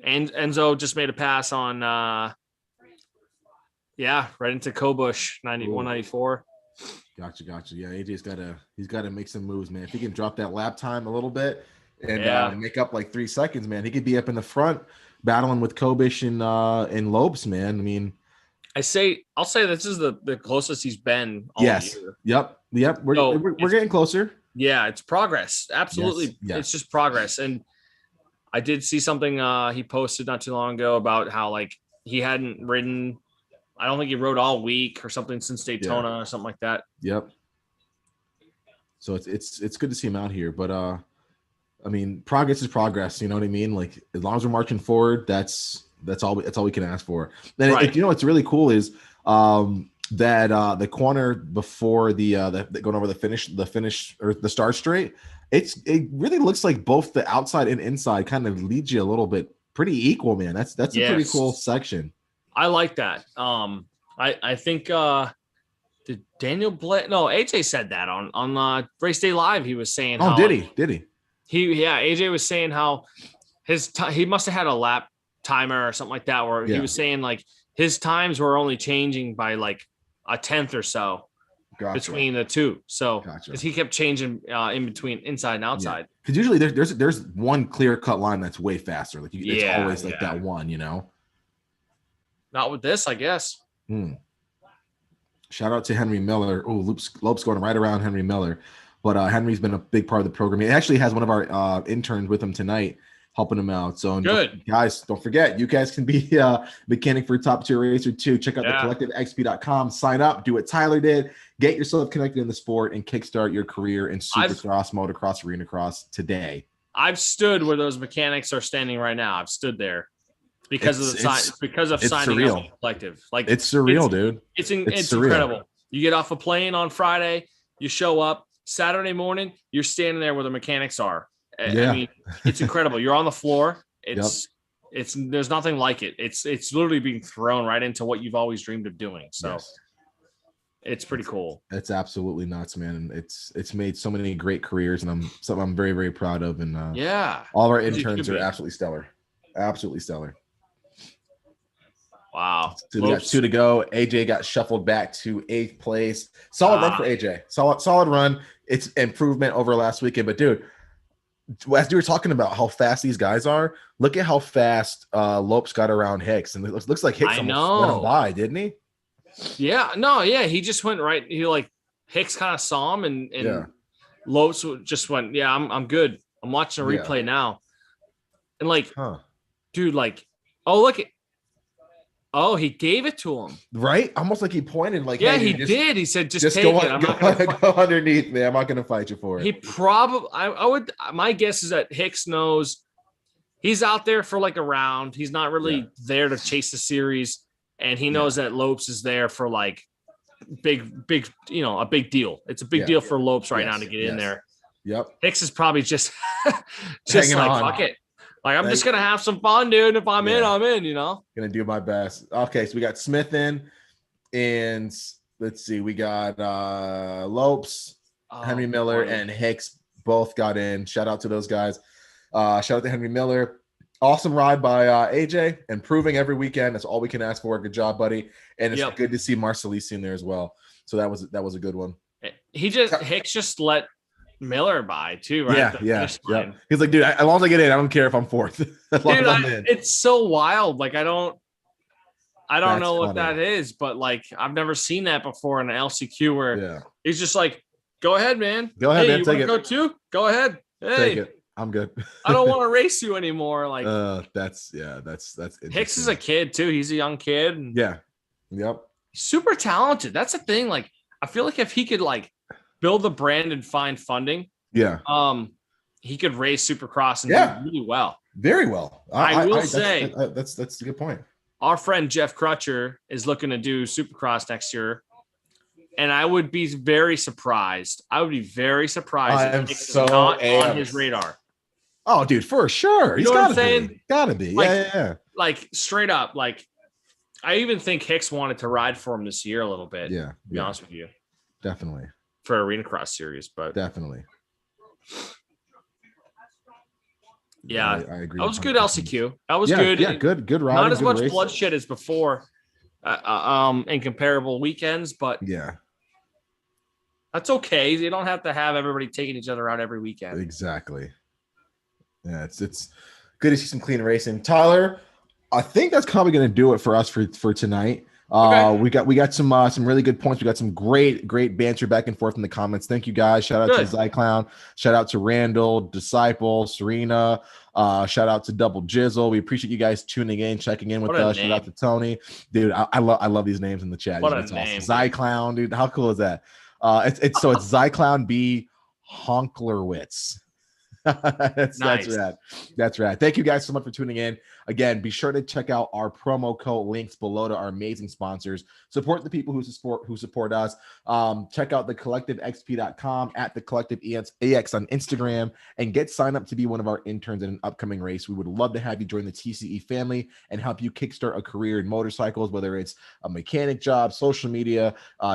And Enzo just made a pass on, right into Kobush, 194. Gotcha. Yeah, AJ's got to make some moves, man. If he can drop that lap time a little bit and make up like 3 seconds, man, he could be up in the front battling with Kobish and Lopes, man. I mean, I'll say this is the closest he's been all year. Yep. We're getting closer. Yeah, it's progress. Absolutely. Yes. It's just progress. And I did see something he posted not too long ago about how like he hadn't ridden. I don't think he rode all week or something since Daytona or something like that. Yep. So it's good to see him out here, but I mean, progress is progress. You know what I mean? Like as long as we're marching forward, that's all we can ask for. Then what's really cool is that the corner before the going over the finish or the start straight, it really looks like both the outside and inside kind of leads you a little bit pretty equal, man. That's a pretty cool section. I like that. I think did Daniel AJ said that on Race Day Live. He was saying, did he? AJ was saying how he must have had a lap timer or something like that, where he was saying like his times were only changing by like a tenth or so between the two. So because he kept changing in between inside and outside. Because usually there's one clear cut line that's way faster. Like it's always like that one, you know. Not with this, I guess. Shout out to Henry Miller. Oh, Lopes going right around Henry Miller. But Henry's been a big part of the program. He actually has one of our interns with him tonight, helping him out. So good. Guys, don't forget, you guys can be mechanic for a top tier racer too. Check out the collectivexp.com. Sign up. Do what Tyler did. Get yourself connected in the sport and kickstart your career in Supercross, motocross, arena cross today. I've stood where those mechanics are standing right now. I've stood there. Because of signing surreal. up the collective. Like it's surreal, dude. It's incredible. You get off a plane on Friday, you show up Saturday morning, you're standing there where the mechanics are. I mean, it's incredible. You're on the floor. It's there's nothing like it. It's literally being thrown right into what you've always dreamed of doing. So it's pretty cool. It's absolutely nuts, man. It's made so many great careers, and I'm very, very proud of. And all of our interns are absolutely stellar. Absolutely stellar. Wow. So we got 2 to go. AJ got shuffled back to 8th place. Solid run for AJ. Solid run. It's improvement over last weekend. But dude, as you were talking about how fast these guys are, look at how fast Lopes got around Hicks. And it looks like Hicks almost went him by, didn't he? Yeah. No, yeah. He just went right. Hicks kind of saw him and Lopes just went, I'm good. I'm watching a replay now. And dude, look at. Oh, he gave it to him. Right? Almost like he pointed like, he did. He said, just take go it. I'm not going to go underneath me. I'm not going to fight you for it. He probably, my guess is that Hicks knows he's out there for like a round. He's not really there to chase the series. And he knows that Lopes is there for like big, a big deal. It's a big deal for Lopes right now to get in there. Yep. Hicks is probably just like, fuck it. Like, I'm just going to have some fun, dude. If I'm in, I'm in, Going to do my best. Okay, so we got Smith in, and let's see. We got Lopes, Henry Miller, and Hicks both got in. Shout out to those guys. Shout out to Henry Miller. Awesome ride by AJ, improving every weekend. That's all we can ask for. Good job, buddy. And it's good to see Marcelisi in there as well. So that was a good one. Hicks just let Miller by too, right? Yeah. He's like, dude, as long as I get in, I don't care if I'm 4th. As long as I'm in. It's so wild. Like, I don't know what that is, but like, I've never seen that before in an LCQ where he's just like, go ahead, man. Go ahead, man. You Take it. Go too? Go ahead. Hey, take it. I'm good. I don't want to race you anymore. Like, that's Hicks is a kid too. He's a young kid. And yep. He's super talented. That's the thing. Like, I feel like if he could like build the brand and find funding, he could race Supercross and do really well. Very well. I will say that's a good point. Our friend Jeff Crutcher is looking to do Supercross next year, and I would be very surprised. If it's not on his radar. Oh, dude, for sure. He's gotta be. Yeah. Like, straight up, like, I even think Hicks wanted to ride for him this year a little bit. Yeah. To be honest with you. Definitely. For Arena Cross series, but definitely. Yeah, I agree. That was good LCQ. That was good. Yeah, good ride. Not as much bloodshed as before in comparable weekends, but that's okay. You don't have to have everybody taking each other out every weekend. Exactly. Yeah, it's good to see some clean racing. Tyler, I think that's probably going to do it for us for tonight. We got some really good points. We got some great banter back and forth in the comments. Thank you guys. Shout out to Zyclown. Shout out to Randall, Disciple, Serena. Shout out to Double Jizzle. We appreciate you guys tuning in, checking in with us. Shout out to Tony, dude. I love these names in the chat. It's awesome. Zyclown, dude. How cool is that? It's Zyclown B Honklerwitz. That's rad. That's rad. Thank you guys so much for tuning in. Again, be sure to check out our promo code links below to our amazing sponsors. Support the people who support us. Check out thecollectivexp.com, at thecollectivex on Instagram, and get signed up to be one of our interns in an upcoming race. We would love to have you join the TCE family and help you kickstart a career in motorcycles, whether it's a mechanic job, social media,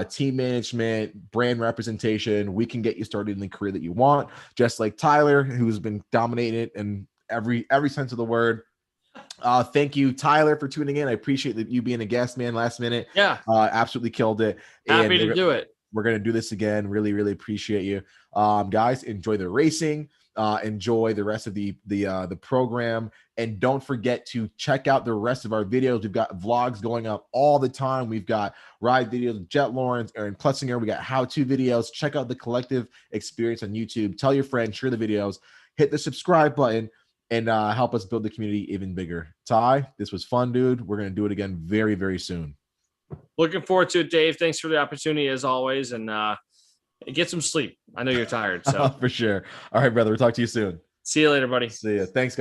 team management, brand representation. We can get you started in the career that you want, just like Tyler, who's been dominating it in every sense of the word. Thank you, Tyler, for tuning in. I appreciate that you being a guest, man, last minute. Yeah. Absolutely killed it. Happy to do it. We're going to do this again. Really, really appreciate you. Guys, enjoy the racing. Enjoy the rest of the program. And don't forget to check out the rest of our videos. We've got vlogs going up all the time. We've got ride videos with Jet Lawrence, Aaron Plutzinger. We got how-to videos. Check out the Collective Experience on YouTube. Tell your friends, share the videos, hit the subscribe button, and help us build the community even bigger. Ty, this was fun, dude. We're going to do it again very, very soon. Looking forward to it, Dave. Thanks for the opportunity as always. And get some sleep. I know you're tired. So for sure. All right, brother. We'll talk to you soon. See you later, buddy. See ya. Thanks, guys.